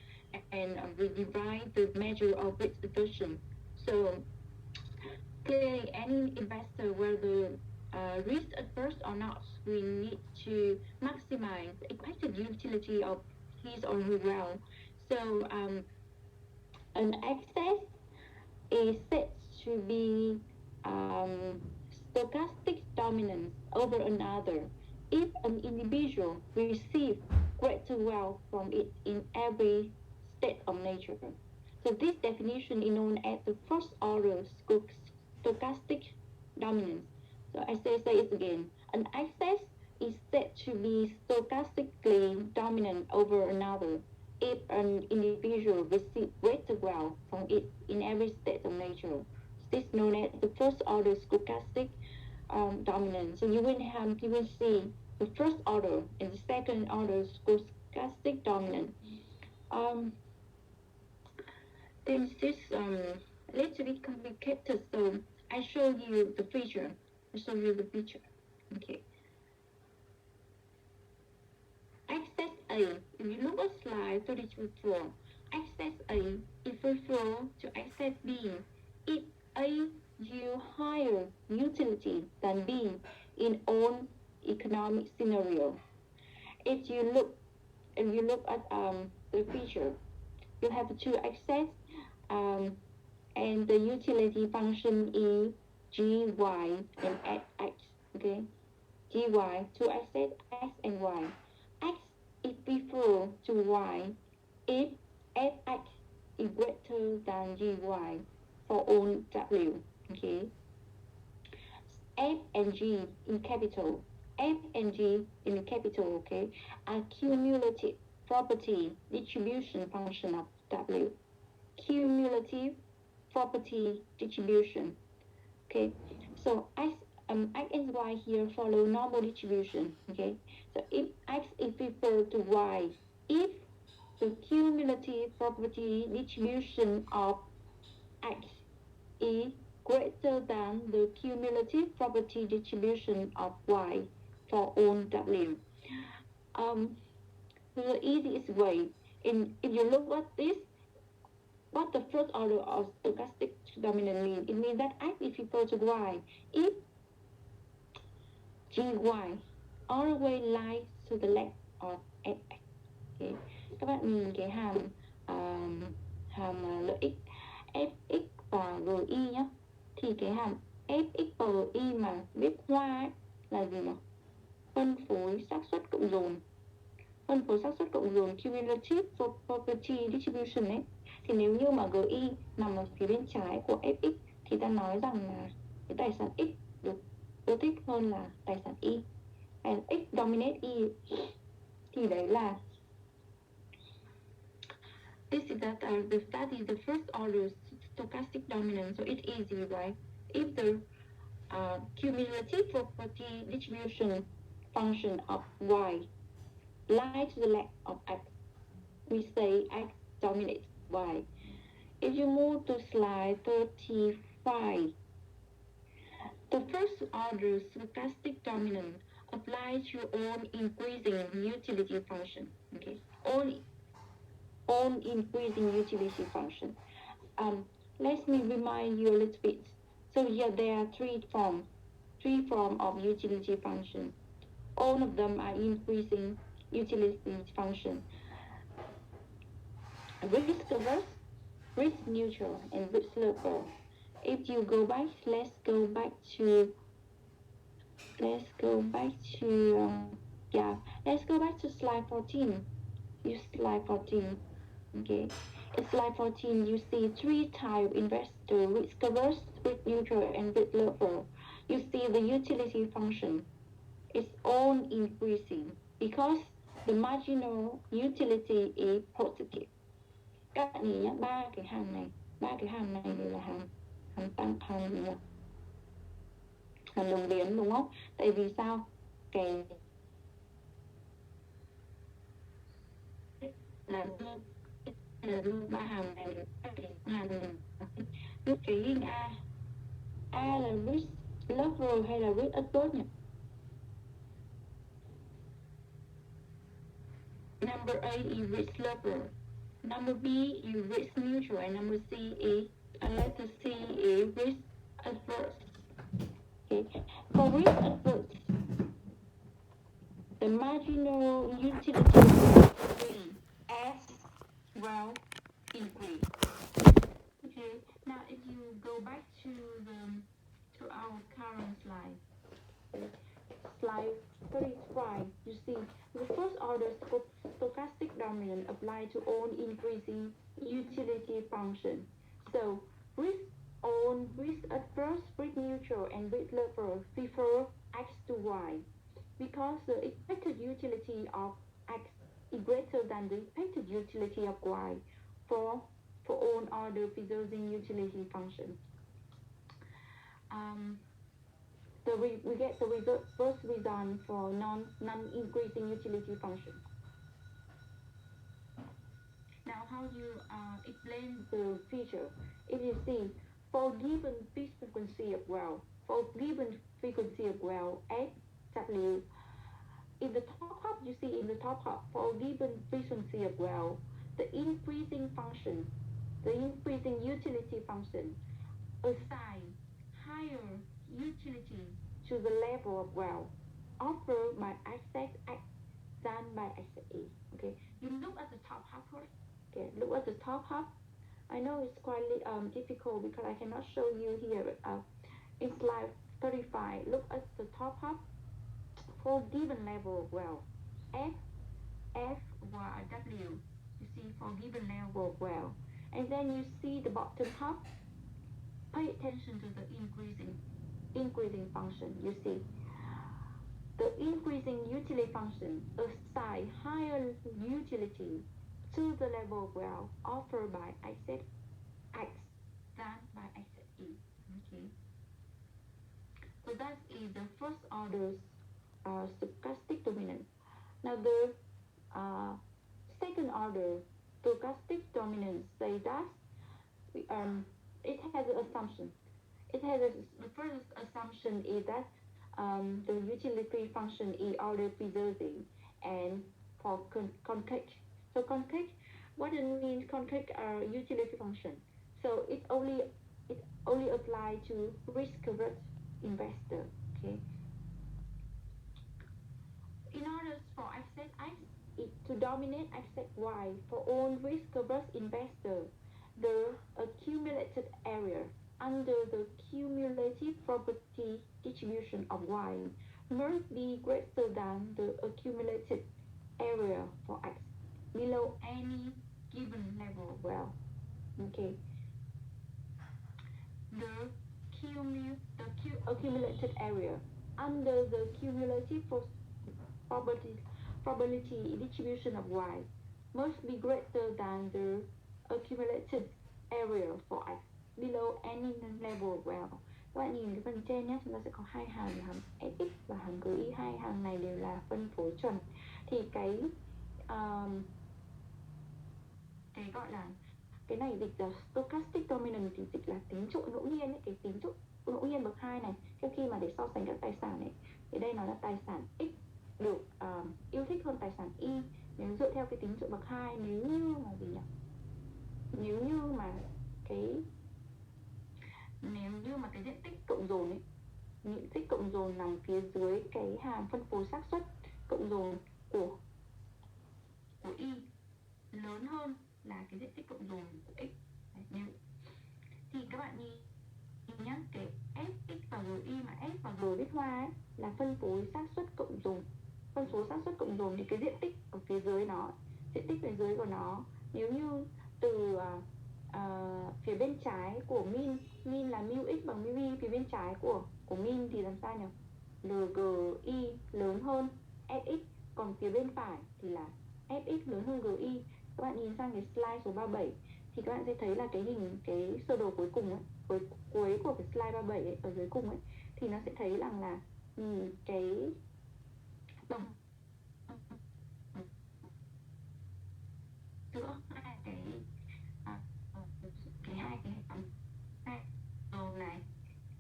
and we divide the measure of risk aversion. So clearly, any investor, whether risk adverse or not, we need to maximize the expected utility of his or her wealth. So an excess is said to be stochastic dominance over another if an individual receives greater wealth from it in every state of nature. So this definition is known as the first order stochastic dominance. So I say it again. An excess is said to be stochastically dominant over another if an individual receives greater wealth from it in every state of nature. This is known as the first order stochastic dominance. So you will see the first order and the second order stochastic dominant. Um, this is a little bit complicated, so I show you the picture. I show you the picture. Okay. Access A. If you look at slide 34, access A is referred to access B if A yield higher utility than B in all economic scenario. If you look at the picture, you have two access um, and the utility function is gy and x. Okay, gy, two access x and y. X is equal to y if fx is greater than gy for all w. Okay, f and g in capital. F and g in capital, okay, are cumulative property distribution function of w. Cumulative property distribution. Okay, so x and y here follow normal distribution. Okay, so if x is equal to y, if the cumulative property distribution of x is greater than the cumulative property distribution of y for all w. Um, the easiest way, if you look at this, what the first order of stochastic dominant means? It means that x is equal to y. If gy always lies to the left of fx. Okay. Các bạn nhìn cái lợi ích fx và gi nhé. Thì cái hàm fx và gi mà viết hoa ấy, là gì nhỉ? Phân phối xác suất cộng dồn. Phân phối xác suất cộng dồn cumulative property distribution ấy. Thì nếu như mà GI nằm ở phía bên trái của FX thì ta nói rằng là cái tài sản X được ưa thích hơn là tài sản Y. Tài sản X dominate Y thì đấy là this is that is the first order stochastic dominance, so it's easy, right? If the cumulative property distribution function of y lies to the left of x, we say x dominates y. If you move to slide 35, the first order stochastic dominance applies to all increasing utility function. Okay, all increasing utility function. Let me remind you a little bit. So here there are three forms of utility function. All of them are increasing utility function. Risk averse, risk neutral, and risk level. If you go back, let's go back to slide 14. Use slide 14. Okay. In slide 14, you see three type investor: risk averse, risk neutral, and risk lover. You see the utility function is all increasing because the marginal utility is positive. Các bạn nhìn nhé, ba cái hàng này đều là hàng tăng, hàng đồng biến, đúng không? Tại vì sao? Cái là ba hàng này hàng viết cái hình A là risk lover hay là risk averse nhỉ? Number A is risk lover, number B is risk neutral, and number C is letter C is risk averse. Okay. For risk averse, the marginal utility as well increase. Okay. Now if you go back to our current slide. Slide 35, you see the first order stochastic dominant apply to all increasing utility function. So risk on, risk adverse, risk neutral, and risk level prefer x to y because the expected utility of x is greater than the expected utility of y for all order preserving utility function. So we get the first result for non-increasing utility function. Now how you explain the feature? If you see, for given frequency of well, for given frequency of well, SW, in the top hop, you see in the top hop, for given frequency of well, the increasing function, the increasing utility function, assign higher utility to the level of well offered by access X than by access E. Okay, you look at the top hop first. Okay, look at the top hop. I know it's quite difficult because I cannot show you here. In slide 35, look at the top hop for given level of well, F, Y, W. You see for given level of well, and then you see the bottom hop. Pay attention to the increasing function. You see the increasing utility function assign higher utility to the level of well offered by access X than by access E. Okay. So that is the first order stochastic dominance. Now the second order stochastic dominance say that it has an assumption. The first assumption is that the utility function is order preserving and for concave. So concave, what it means concave utility function. So it only apply to risk averse investor. Okay. In order for access X to dominate access Y for all risk averse investor, the accumulated area under the cumulative probability distribution of Y must be greater than the accumulated area for X below any given level of well. Okay. The accumulated area under the cumulative probability distribution of Y must be greater than the accumulated area for X below any level of well. Các bạn nhìn cái phần trên nhé, chúng ta sẽ có hai hàng là hàm Fx và hàm GI. Hai hàng này đều là phân phối chuẩn. Thì cái gọi là cái này dịch là stochastic dominance thì dịch là tính trụ ngẫu nhiên ấy, cái tính trụ ngẫu nhiên bậc 2 này. Khi mà để so sánh các tài sản ấy, thì đây nó là tài sản X được yêu thích hơn tài sản Y nếu dựa theo cái tính trụ bậc 2. Nếu như mà gì nhỉ? Nếu như mà cái diện tích cộng dồn ấy, diện tích cộng dồn nằm phía dưới cái hàm phân phối xác suất cộng dồn của Y lớn hơn là cái diện tích cộng dồn của X. Đấy, thì các bạn nhìn nhá, cái Fx và GI mà F và G viết hoa ấy, là phân phối xác suất cộng dồn. Phân số xác suất cộng dồn thì cái diện tích ở phía dưới nó, diện tích phía dưới của nó Nếu như từ phía bên trái của min là mu x bằng mu y, phía bên trái của min thì làm sao nhỉ? LGI lớn hơn Fx, còn phía bên phải thì là Fx lớn hơn GI. Các bạn nhìn sang cái slide số 37 thì các bạn sẽ thấy là cái sơ đồ cuối cùng ấy, cuối của cái slide 37 ấy, ở dưới cùng ấy, thì nó sẽ thấy rằng là cái đồng giữa hai hai cái hai đầu này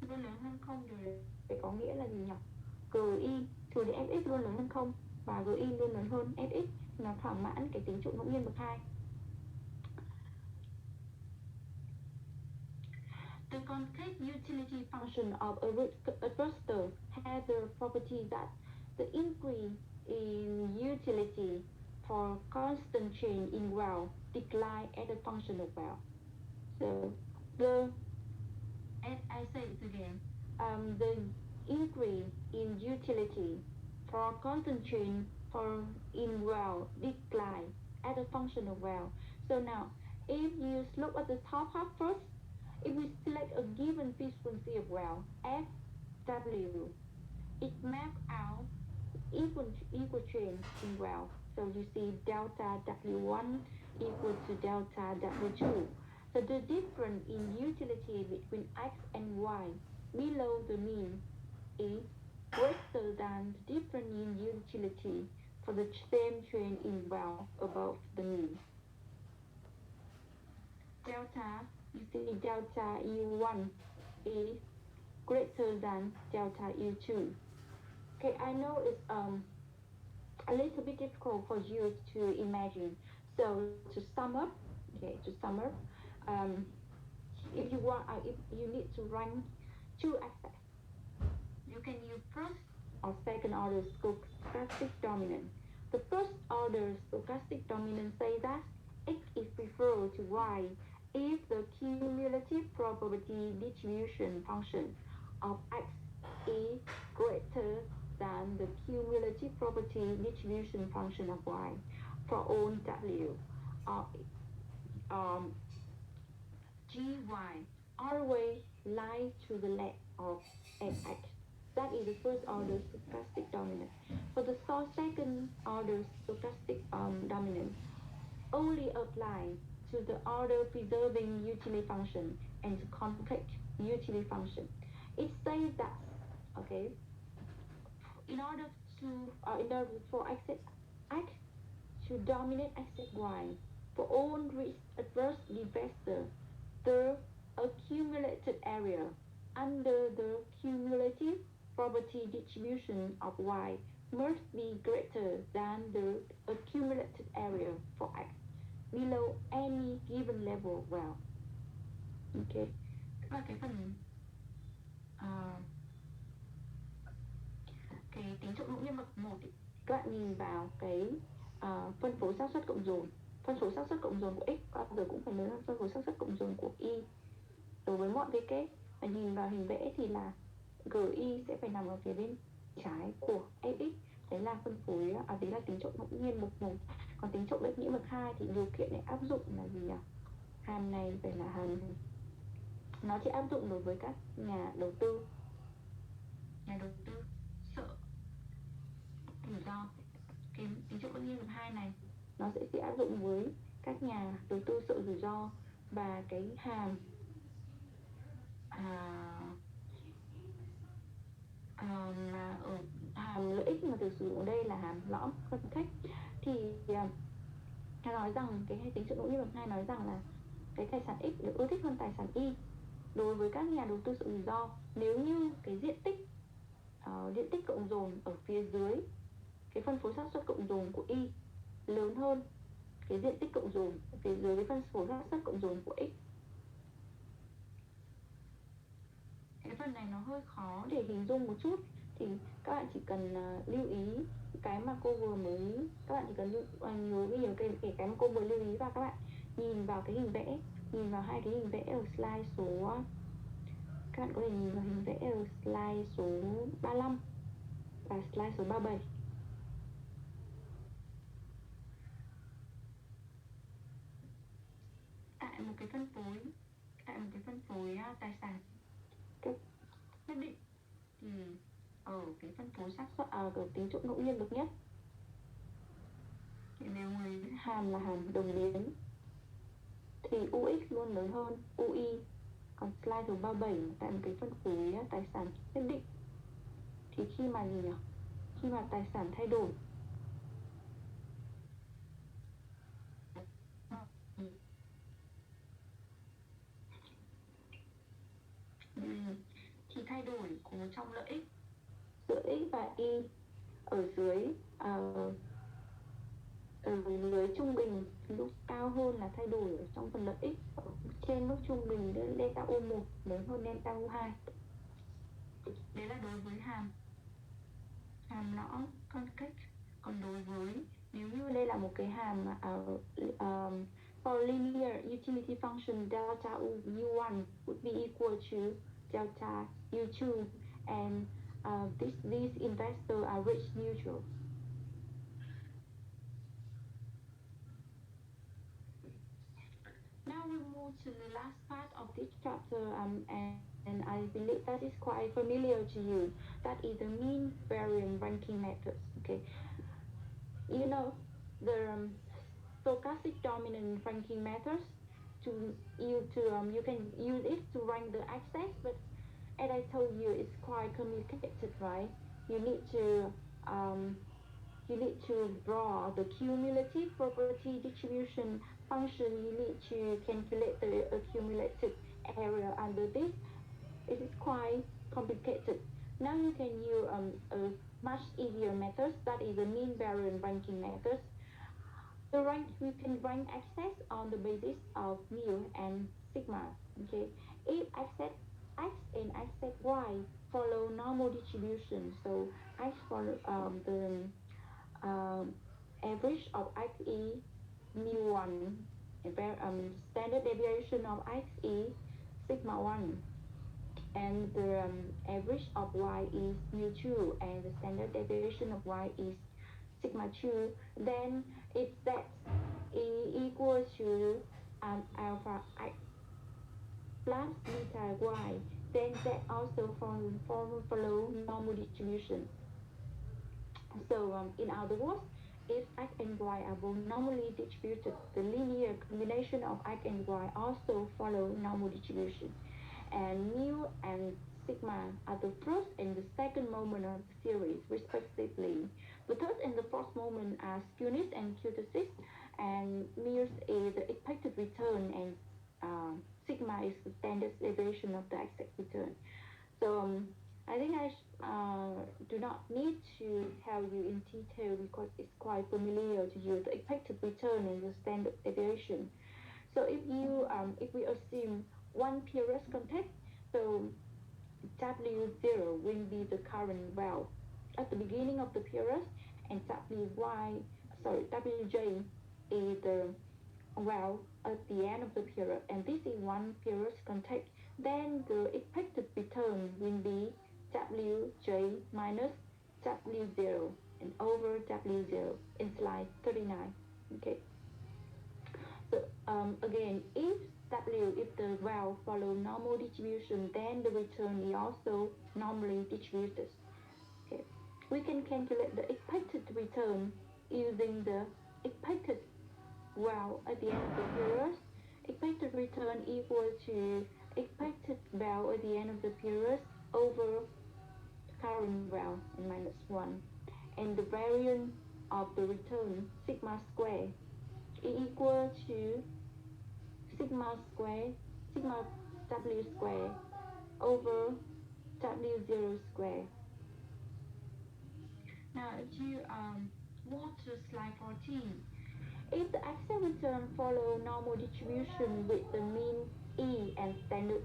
luôn lớn hơn không, điều đấy có nghĩa là gì nhỉ? GI trừ đi Fx luôn lớn hơn không và GI luôn lớn hơn Fx, nó thỏa mãn cái tính trụ ngẫu nhiên bậc 2. The concave utility function of a vector has the property that the increase in utility for constant change in well decline as a function of well. So as I say it again, the increase in utility for constant change in well decline as a function of well. So now, if you look at the top half first, if we select a given frequency of well, Fw, it maps out equal change in well. So you see delta W1 equal to delta W2. So the difference in utility between x and y below the mean is greater than the difference in utility for the same change in well above the mean. Delta, you see delta U1 is greater than delta U2. Okay, I know it's a little bit difficult for you to imagine. So to sum up, if you want, if you need to run two aspects, you can use first or second order stochastic dominant. The first order stochastic dominant says that x is preferred to y if the cumulative probability distribution function of x is greater than the cumulative probability distribution function of y for all w gy all the way lie to the left of fx. That is the first order stochastic dominant. For the second order stochastic dominant, only apply to the order preserving utility function and the complex utility function. It says that, okay, in order for x to dominate x y for all reached adversely vector, the accumulated area under the cumulative probability distribution of y must be greater than the accumulated area for x below any given level of well. Ok, và cái phần cái tính trụ ngẫu nhiên bậc 1 ý, các bạn nhìn vào cái phân phối xác suất cộng dồn. Phân phối xác suất cộng dồn của x bao giờ cũng phải lớn hơn phân phối xác suất cộng dồn của y đối với mọi vk. Và nhìn vào hình vẽ thì là GI sẽ phải nằm ở phía bên trái của Fx. Đấy là phân phối, đấy là tính trụ ngẫu nhiên bậc 1. Còn tính trụ ngẫu nhiên bậc 2 thì điều kiện để áp dụng là gì nhỉ? Hàm này phải là hàm, nó chỉ áp dụng đối với các nhà đầu tư sợ rủi ro. Cái tính trụ ngẫu nhiên bậc 2 này nó sẽ chỉ áp dụng với các nhà đầu tư sợ rủi ro, và cái hàm hàm lợi ích mà được sử dụng ở đây là hàm lõm phân tích. Thì nói rằng cái tính trụ ngẫu nhiên bậc 2 nói rằng là cái tài sản x được ưa thích hơn tài sản y đối với các nhà đầu tư sợ rủi ro nếu như cái diện tích cộng dồn ở phía dưới cái phân phối xác suất cộng dồn của y lớn hơn cái diện tích cộng dồn ở phía dưới cái phân phối xác suất cộng dồn của x. Cái phần này nó hơi khó để hình dung một chút, thì các bạn chỉ cần lưu ý cái mà cô vừa mới, các bạn chỉ cần nhớ cái mà cô vừa lưu ý, và các bạn nhìn vào cái hình vẽ, nhìn vào hai cái hình vẽ ở slide số, các bạn có thể nhìn vào hình vẽ ở slide số 35 và slide số 37. một cái phân phối tài sản nhất định thì ở cái phân phối xác suất ở tính chỗ ngẫu nhiên bậc nhất thì nếu lấy hàm là hàm đồng biến thì UX luôn lớn hơn UI. Còn slide số 37 tại một cái phân phối tài sản nhất định thì khi mà gì nhỉ? Khi mà tài sản thay đổi thì thay đổi có trong lợi ích giữa x và y ở dưới lưới trung bình lúc cao hơn là thay đổi ở trong phần lợi ích, ở trên mức trung bình delta U1 lớn hơn delta U2. Đấy là đối với hàm lõng concave. Còn đối với nếu như đây là một cái hàm for linear utility function delta U1 would be equal to delta U2 and these investors are rich neutral. Now we move to the last part of this chapter, and I believe that is quite familiar to you. That is the mean variance ranking methods. Okay, you know the stochastic dominant ranking methods. You can use it to rank the access, but as I told you, it's quite complicated, right? You need to um, draw the cumulative property distribution function. You need to calculate the accumulated area under this. It is quite complicated. Now you can use a much easier method, that is the mean variance ranking method. You can rank access on the basis of mu and sigma. Okay, if access x and access y follow normal distribution, so x follow the average of xe mu1, standard deviation of xe sigma 1, and the average of y is mu2, and the standard deviation of y is sigma 2, then if that is equal to alpha x plus beta y, then that also follow normal distribution. So in other words, if x and y are both normally distributed, the linear combination of x and y also follow normal distribution. And mu and sigma are the first and the second moment of the series, respectively. The third and the fourth moment are skewness and kurtosis, and mu is the expected return, and sigma is the standard deviation of the expected return. So I think I do not need to tell you in detail because it's quite familiar to you, the expected return and the standard deviation. So if we assume one period context, so W0 will be the current value at the beginning of the period, and WJ is the value at the end of the period, and this is one period context. Then the expected return will be Wj minus W0 and over W0 in slide 39. Okay. So again, if the value follow normal distribution, then the return is also normally distributed. Okay. We can calculate the expected return using the expected value at the end of the period. Expected return equal to expected value at the end of the period over current value minus 1. And the variance of the return, sigma square, is equal to sigma W square over W0 square. Now if you move to slide 14, if the access return follow normal distribution with the mean E and standard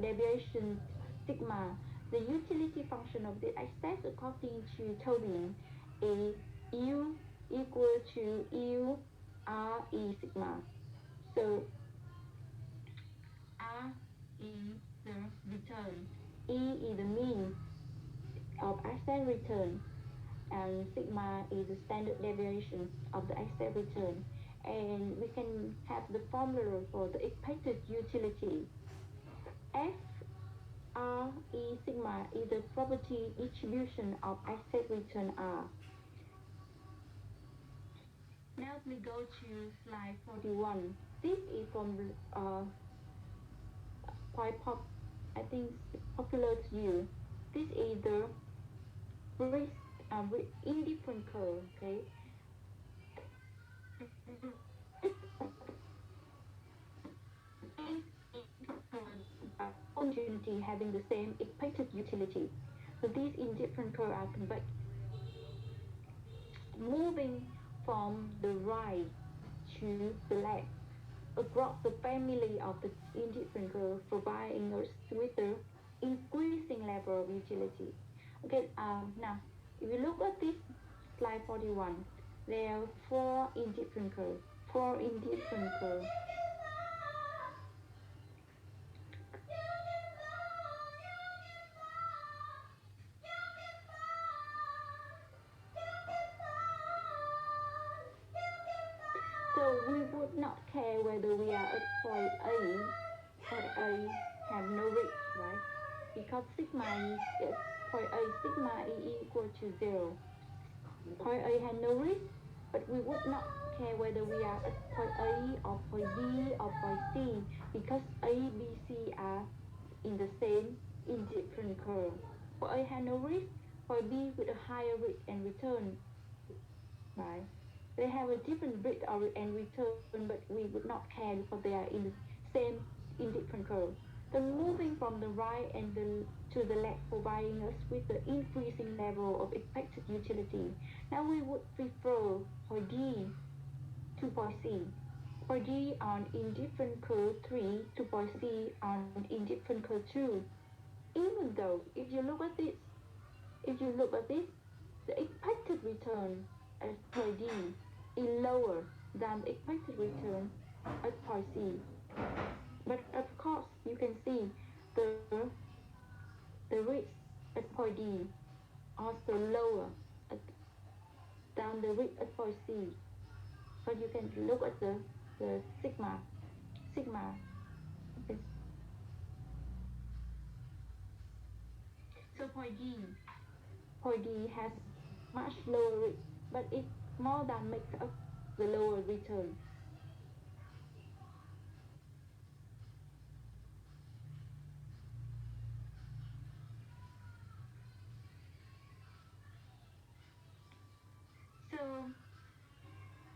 deviation sigma, the utility function of the access according to Tobin is U equal to U R E sigma. So R is the return, E is the mean of access return, and sigma is the standard deviation of the access return. and we can have the formula for the expected utility. F R E sigma is the property distribution of asset return R. Now we go to slide 41. This is from quite I think popular to you. This is the risk indifferent curve. Okay. Opportunity having the same expected utility. So these indifferent curves are convex. Moving from the right to the left across the family of the indifferent curve, providing us with the increasing level of utility. Okay, now if you look at this slide 41, there are four indifferent curves. Four indifferent curves. So we would not care whether we are at point A have no risk, right? Because sigma E is point A, sigma E equal to 0. Point A had no risk, but we would not care whether we are at point A or point B or point C, because A, B, C are in the same indifferent curve. Point A had no risk, point B with a higher risk and return, right? They have a different risk and return, but we would not care because they are in the same indifferent curve. Then moving from the right and to the left, providing us with the increasing level of expected utility. Now we would prefer point D to point C. Point D on indifferent curve 3 to point C on indifferent curve 2. Even though if you look at this, the expected return at point D is lower than the expected return at point C. But of course, you can see the risk at point D also lower at, than the risk at point C. But you can look at the sigma. Sigma is so point D has much lower risk, but it more than makes up the lower return. So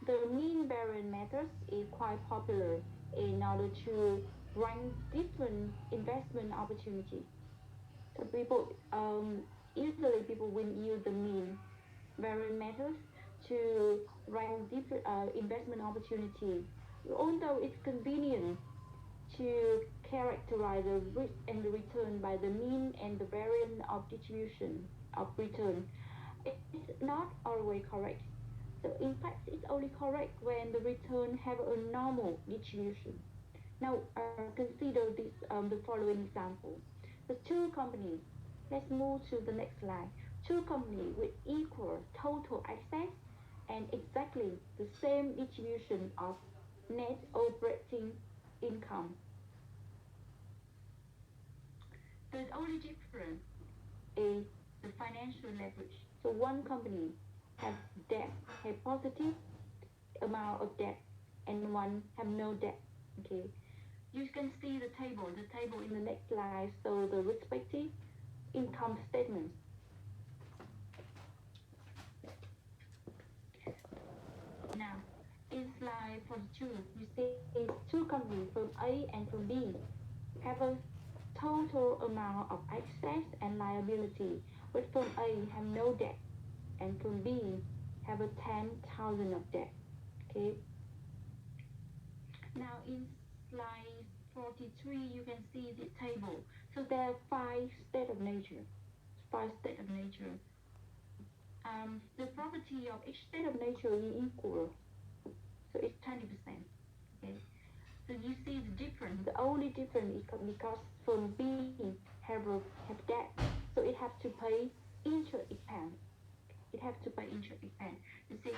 the mean variance method is quite popular in order to rank different investment opportunities. So usually people will use the mean variance method to rank different investment opportunities. Although it's convenient to characterize the risk and the return by the mean and the variance of distribution of return, it's not always correct. So in fact, it's only correct when the return have a normal distribution. Now consider the following example. The two companies. Let's move to the next slide. Two companies with equal total assets and exactly the same distribution of net operating income. The only difference is the financial leverage. So one company have debt, have positive amount of debt, and one have no debt. Okay. You can see the table in the next slide, so the respective income statements. Now, in slide 42, you see two companies from A and from B have a total amount of assets and liability, but from A have no debt, and from B have a 10,000 of debt. Okay. Now in slide 43, you can see the table. So there are five states of nature. The property of each state of nature is equal. So it's 20%. Okay. So you see the difference. The only difference is because from B have debt, so it has to pay interest expense. it has to pay interest expense. You see,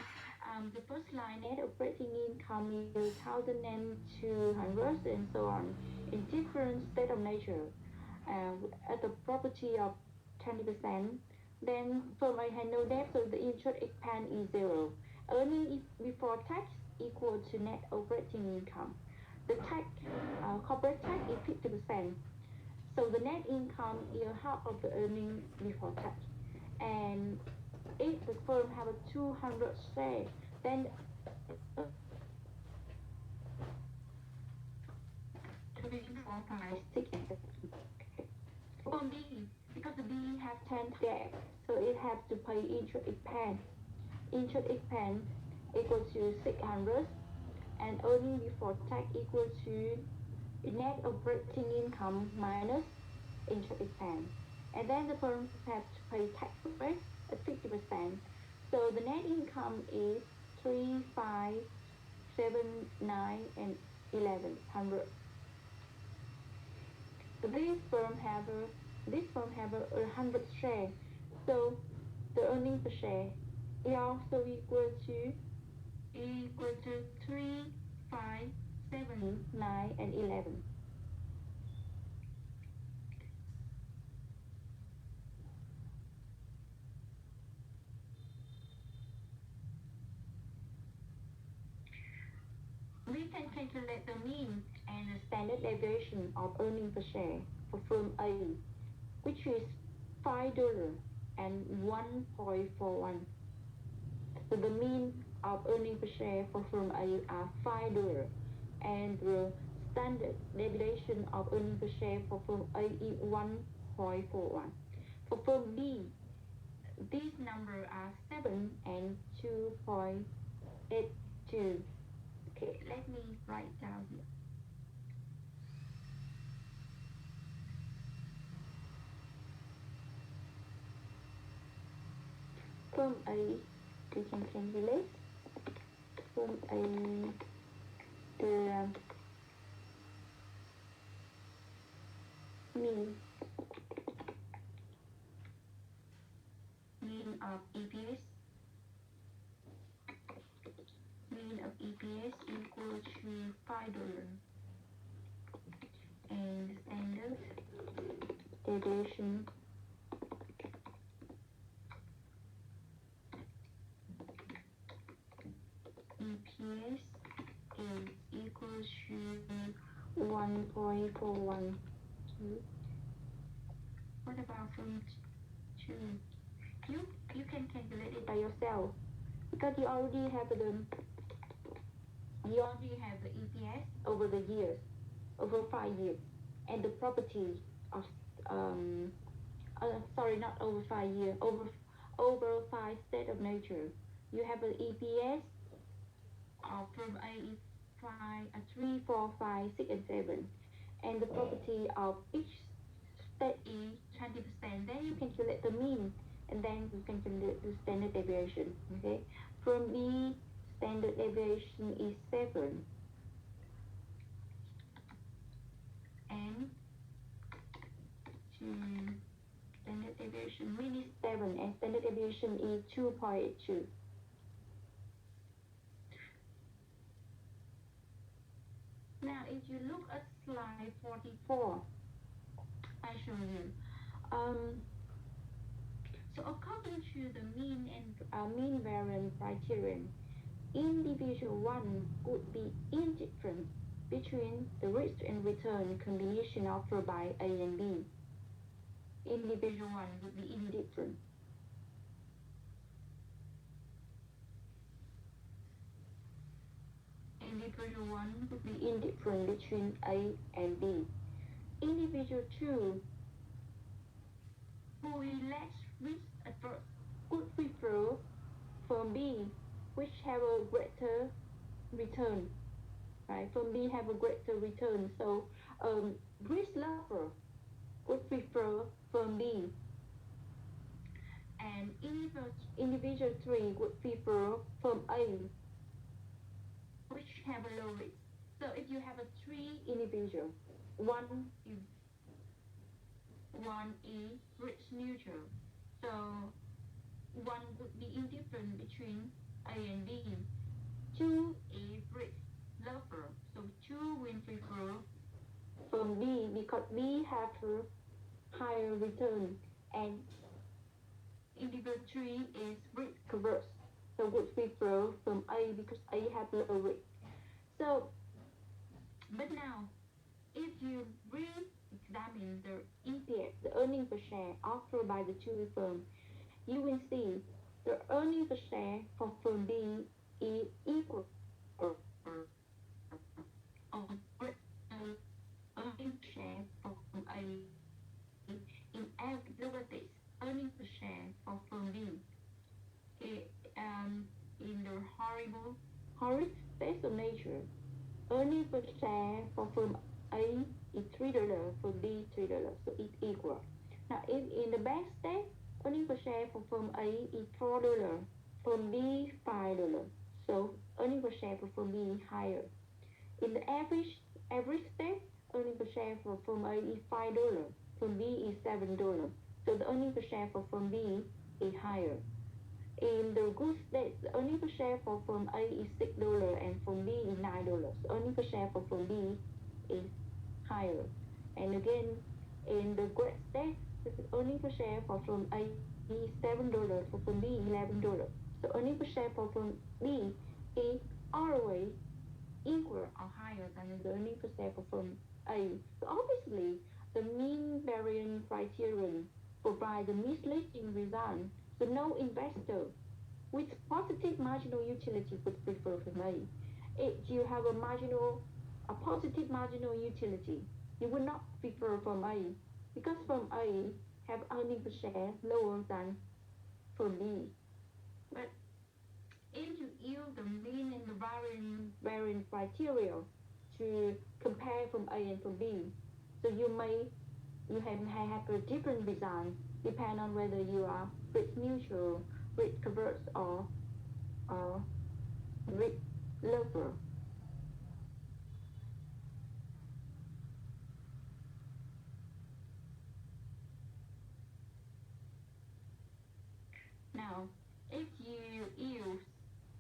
the first line net operating income is 1,200 and so on in different state of nature. At the property of 20%, then firm A had no debt, so the interest expense is zero. Earning before tax equal to net operating income. The tax, corporate tax is 50%. So the net income is half of the earning before tax. And if the firm have a 200 share, then three, four, five, six, and seven. For B, because the B have 10 debt, so it has to pay interest expense. Interest expense equal to 600, and earning before tax equal to net operating income minus interest expense. And then the firm has to pay tax rate at 50%. So the net income is 3, 5, 7, 9, and 1100. This firm have a 100 share. So the earnings per share is also equal to 3, 5, 7, 9, and 11. We can calculate the mean and the standard deviation of earnings per share for firm A, which is $5 and 1.41. So the mean of earnings per share for firm A are $5, and the standard deviation of earnings per share for firm A is 1.41. For firm B, these numbers are 7 and 2.82. Okay, let me write down here. Firm A, we can calculate. Firm A, the mean of EPS. Mean of EPS equal to $5, and standard deviation EPS is equal to 1.41. What about from 2? You can calculate it by yourself because you already have the EPS over the years, over 5 years, and the property of not over 5 years, over 5 state of nature. You have an EPS of from A is 3, 4, 5, 6, and 7, and the property of each state is 20%. Then you calculate the mean, and then you can calculate the standard deviation. Okay, from B, standard deviation is 7, and standard deviation mean is 7, and standard deviation is 2.82. Now, if you look at slide 44, I show you. So according to the mean and mean variance criterion, individual 1 would be indifferent between the risk and return combination offered by A and B. Individual 1 would be indifferent. Individual 1 would be indifferent between A and B. Individual 2, who is less risk averse, would prefer firm B, which have a greater return. Right? Firm B have a greater return, so risk lover would prefer firm B, and individual 3 would prefer firm A, which have a low risk. So if you have a 3 individual, one is risk neutral. So one would be indifferent between A and B. Two is rich lover, so two will prefer from B because B have a higher return, and individual 3 is risk averse, so would prefer from A because A have low risk. So, but now, if you re-examine the EPS, the earning per share offered by the two firms, you will see the earning per share for firm B is equal or earning per share for firm A in every lowercase earning per share for firm B. Okay, in the horrid state of nature, earning per share for firm A is $3, for B $3, so it's equal. Now, if in the best state, earning per share for firm A is $4, firm B $5, so earning per share for firm B is higher. In the average state, earning per share for firm A is $5, firm B is $7, so the earning per share for firm B is higher. In the good state, the earning per share for firm A is $6 and firm B is $9. So earning per share for firm B is higher. And again, in the great state, the earning per share for firm A is $7, for firm B is $11. So earning per share for firm B is always equal or higher than the earning per share for firm A. So obviously, the mean variance criterion provides a misleading result. So no investor with positive marginal utility would prefer firm A. If you have a positive marginal utility, you would not prefer firm A because firm A have earning per share lower than firm B. But if you use the mean and the variance criteria to compare firm A and firm B, so you have a different result depending on whether you are risk neutral, risk averse, or risk lover. Now, if you use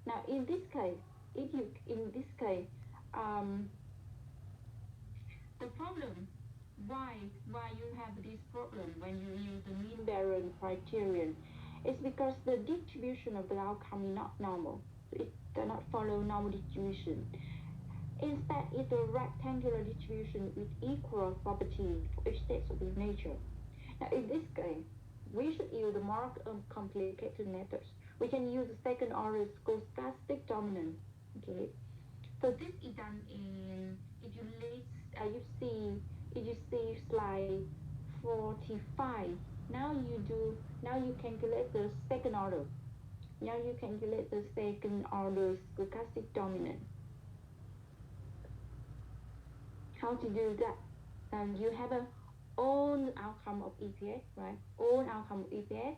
now in this case, um, the problem why you have this problem when you use the mean variance criterion is because the distribution of the outcome is not normal. It does not follow normal distribution. Instead, it's a rectangular distribution with equal properties for each state of this nature. Now, in this case, we should use the more complicated methods. We can use the second order stochastic dominant. Okay, so this is done in if you see slide 45. Now you calculate the second order. Now you calculate the second order stochastic dominant. How to do that? You have a own outcome of EPS, right? Own outcome of EPS.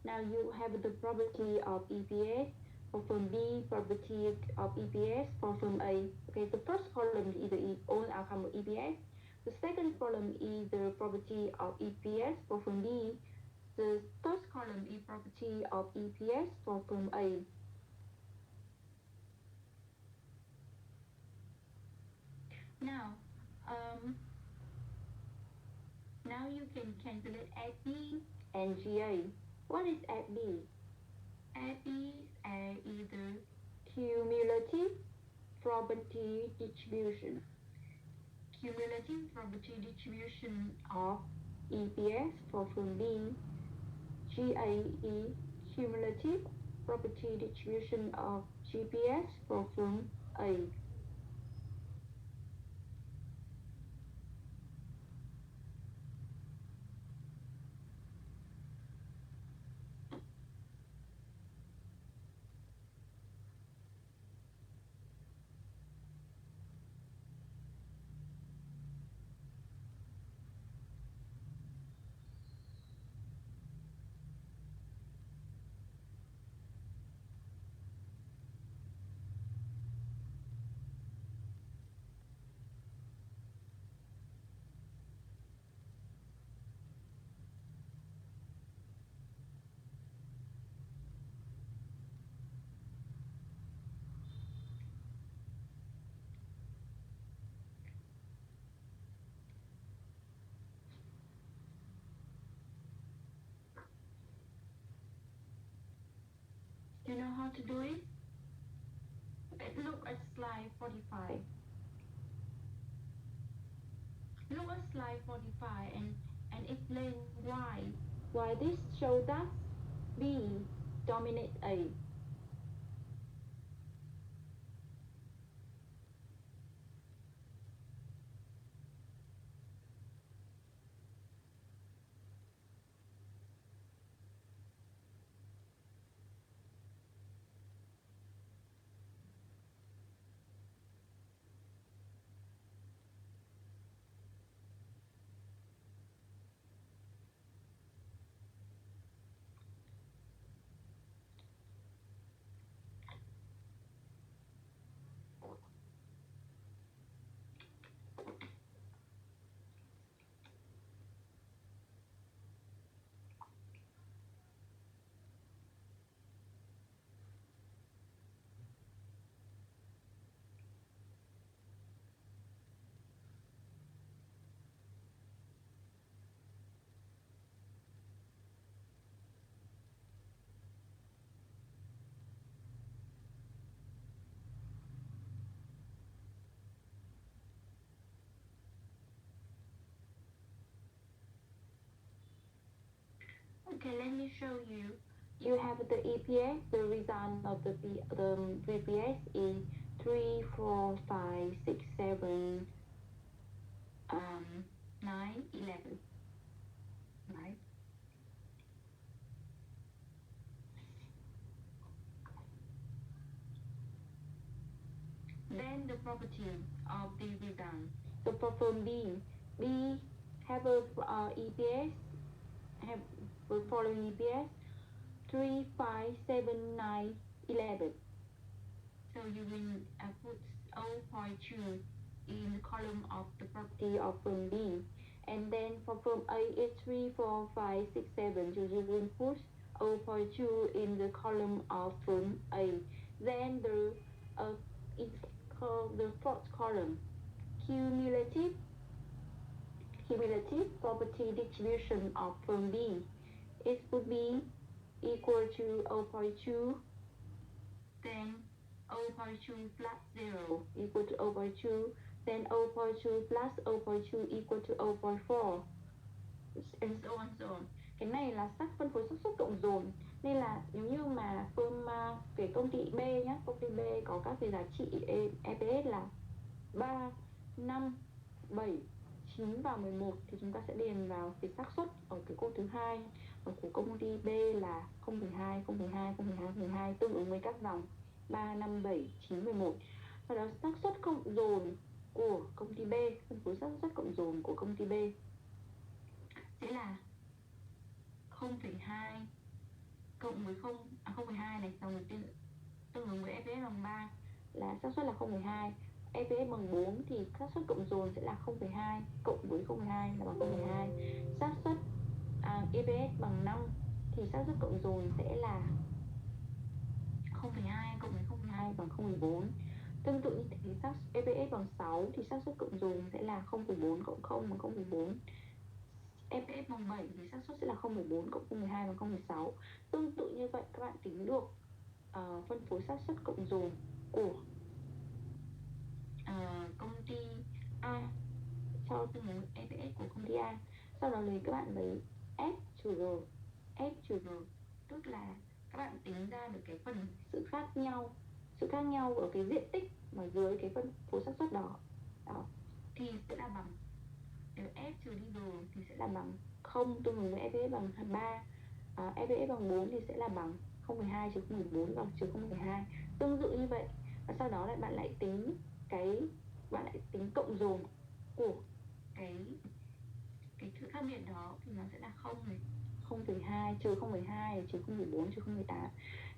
Now you have the property of EPS for firm B, property of EPS for firm A. Okay, the first column is the own outcome of EPS. The second column is the property of EPS for firm B. The third column is property of EPS for firm A. Now, now you can calculate FB and GA. What is FB? FB is the cumulative probability distribution. Cumulative probability distribution of EPS for firm B. GA is cumulative probability distribution of GPS for firm A. how to do it? Let's look at slide 45. Look at slide 45 and explain why this shows that B dominates A. Okay, let me show you. You have the EPS. The result of the VPS is 3, 4, 5, 6, 7, 9, 11. Right? Then the property of the result. So for form B have a EPS, have the following EPS 3, 5, 7, 9, 11. So you will put 0.2 in the column of the property of form B. And then for form A is 3, 4, 5, 6, 7. So you will put 0.2 in the column of form A. Then it's called the fourth column, cumulative property distribution of form B. It would be equal to 0.2, then 0.2 plus 0 equal to 0.2, then 0.2 plus 0.2 equal to 0.4, and so on. Cái này là phân phối xác suất cộng dồn, nên là nếu như mà cái công ty B nhé, công ty B có các cái giá trị EPS là 3, 5, 7, 9 và 11 thì chúng ta sẽ điền vào cái xác suất ở cái câu thứ hai. Và của công ty B là 0,2, 0,2, 0,2, 0,2 tương ứng với các dòng 3, 5, 7, 9, 11. Và đó xác suất cộng dồn của công ty B, phân phối xác suất cộng dồn của công ty B sẽ là 0,2 cộng với 0,2 này, dòng tương ứng với EPS bằng 3 là xác suất là 0,2. EPS bằng 4 thì xác suất cộng dồn sẽ là 0,2 cộng với 0,2 là bằng 0,2. Xác suất EPS bằng 5 thì xác suất cộng dồn sẽ là 0,2 cộng với 0,2 bằng 0,4. Tương tự như thế, xác EPS bằng 6 thì xác suất cộng dồn sẽ là 0,4 cộng 0 bằng 0,4. EPS bằng 7 thì xác suất sẽ là 0,4 cộng 0,2 bằng 0,6. Tương tự như vậy các bạn tính được phân phối xác suất cộng dồn của công ty A cho tương ứng EPS của công ty A. Sau đó các bạn lấy F trừ G, tức là các bạn tính ra được cái phần sự khác nhau ở cái diện tích mà dưới cái phân phối xác suất đó thì sẽ là bằng F trừ đi G thì sẽ là bằng 0, tương ứng với EPS bằng 3. EPS bằng 4 thì sẽ là bằng 0,2 trừ 0,4 bằng trừ 0,2. Tương tự như vậy. Và sau đó bạn lại tính cộng dồn của cái sự khác biệt đó thì nó sẽ là 0,2 trừ 0,2 trừ 0,4 trừ 0,8.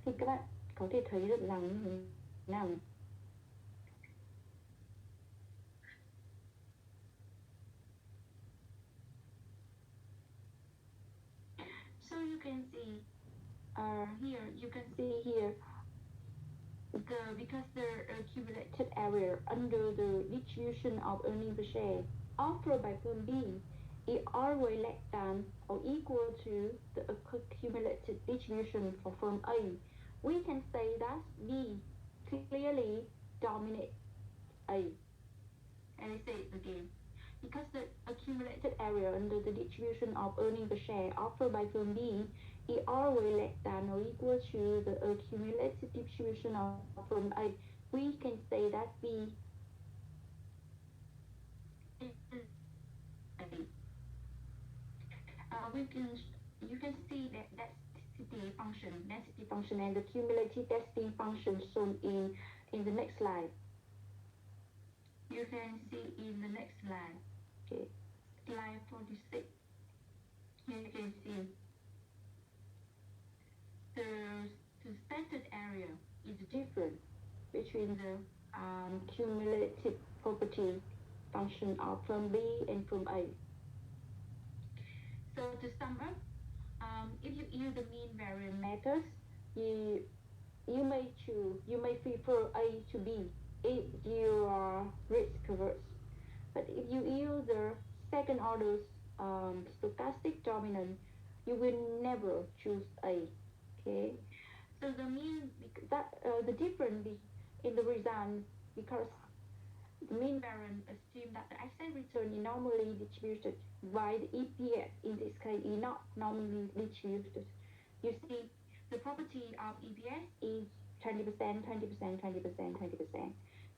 Thì các bạn có thể thấy được rằng như thế nào. So you can see here because the accumulated area under the distribution of earning per share offered by firm B is always less than or equal to the accumulated distribution for firm A. we can say that B clearly dominates A. And I say it again. Because the accumulated area under the distribution of earning per share offered by firm B is always less than or equal to the accumulated distribution of firm A, we can say that B is A. You can see that density function and the cumulative density function shown in the next slide. You can see in the next slide. Okay, slide 46. You can see the standard area is different between the cumulative property function of firm B and firm A. So to sum up, if you use the mean variance methods, you may prefer A to B if you are risk averse. But if you use the second order stochastic dominant, you will never choose A. Okay, so the difference in the result because the mean variance assumes that the asset return is normally distributed, while the EPS in this case is not normally distributed. You see, the property of EPS is 20%, 20%, 20%, 20%.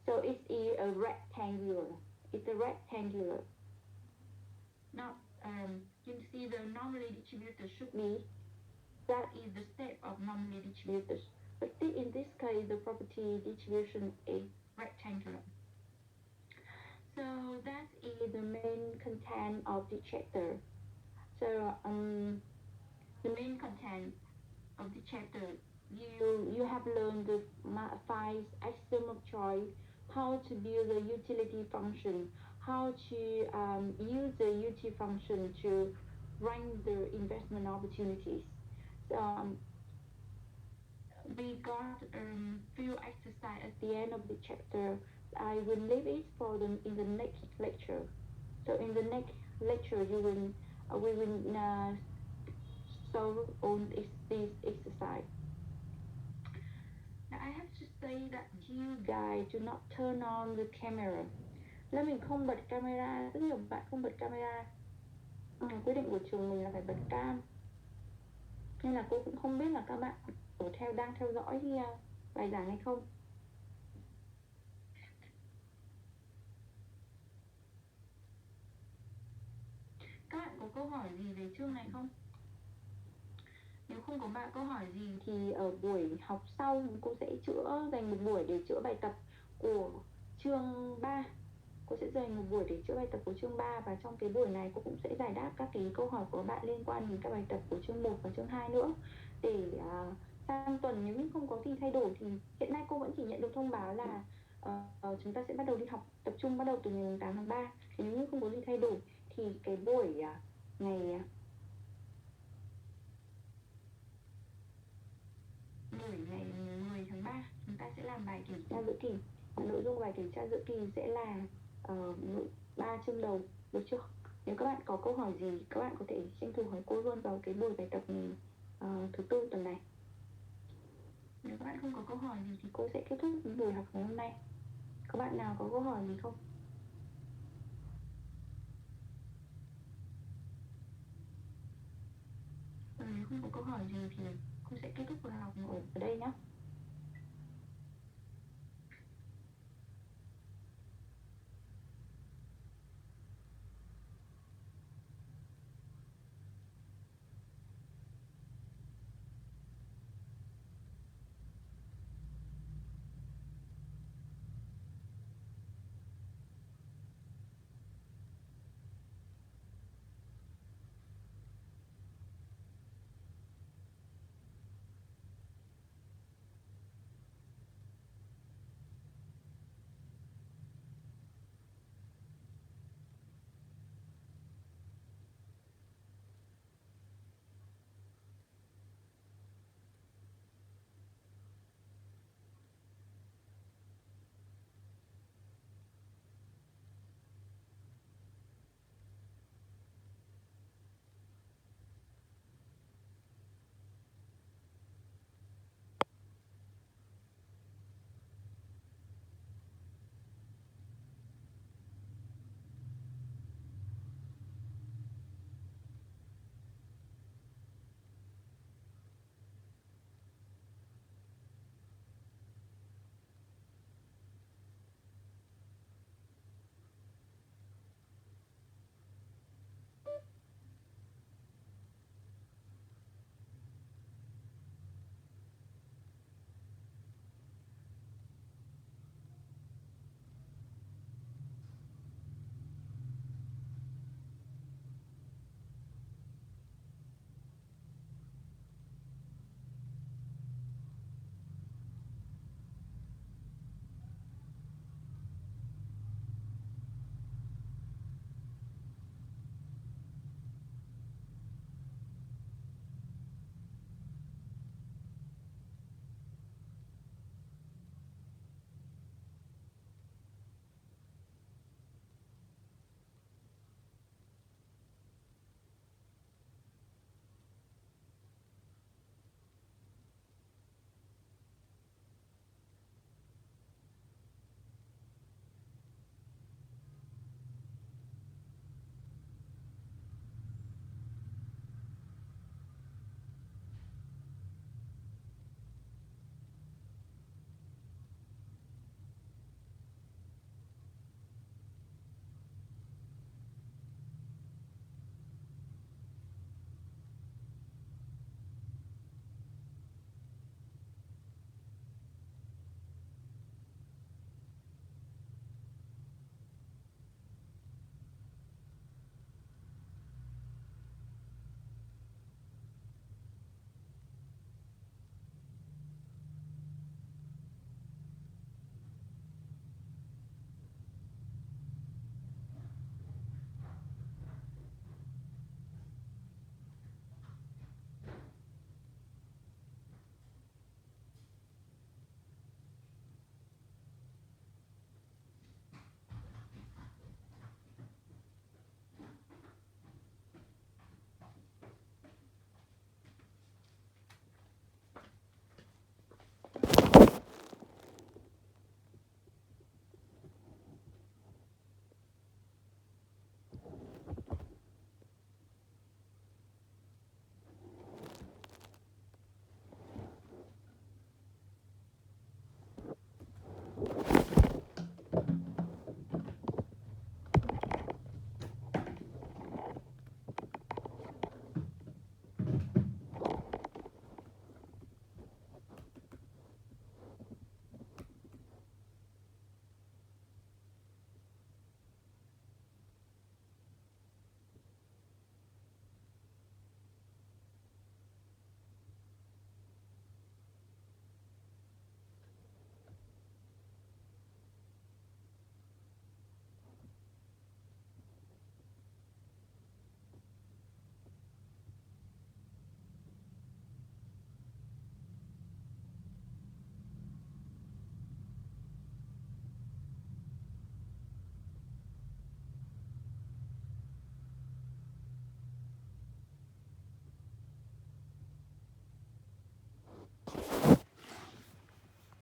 So it is a rectangular. It's a rectangular. Not you see the normally distributed should be that is the step of normally distributed. But in this case, the property distribution is rectangular. So that is the main content of the chapter. So the main content of the chapter, you have learned the 5 axiom of choice, how to build a utility function, how to use the utility function to rank the investment opportunities. We got few exercise at the end of the chapter. I will leave it for them in the next lecture. So in the next lecture, we will solve on this exercise. Now I have to say that you guys do not turn on the camera. Là mình không bật camera, rất nhiều bạn không bật camera. Quy định của trường mình là phải bật cam. Nên là cô cũng không biết là các bạn đang theo dõi bài giảng hay không. Các bạn có câu hỏi gì về chương này không? Nếu không có bạn câu hỏi gì thì ở buổi học sau cô sẽ dành một buổi để chữa bài tập của chương 3. Cô sẽ dành một buổi để chữa bài tập của chương 3 và trong cái buổi này cô cũng sẽ giải đáp các cái câu hỏi của bạn liên quan đến các bài tập của chương 1 và chương 2 nữa. Để sang tuần nếu như không có gì thay đổi thì hiện nay cô vẫn chỉ nhận được thông báo là chúng ta sẽ bắt đầu đi học tập trung bắt đầu từ ngày 8 tháng 3. Thì nếu như không có gì thay đổi thì cái buổi ngày 10 tháng 3 chúng ta sẽ làm bài kiểm tra giữa kỳ. Nội dung bài kiểm tra giữa kỳ sẽ là 3 chương đầu, được chưa? Nếu các bạn có câu hỏi gì các bạn có thể tranh thủ hỏi cô luôn vào cái buổi bài tập thứ tư tuần này. Nếu các bạn không có câu hỏi gì thì cô sẽ kết thúc buổi học ngày hôm nay. Các bạn nào có câu hỏi gì không? Nếu không có câu hỏi gì thì cô sẽ kết thúc buổi học ở đây nhé.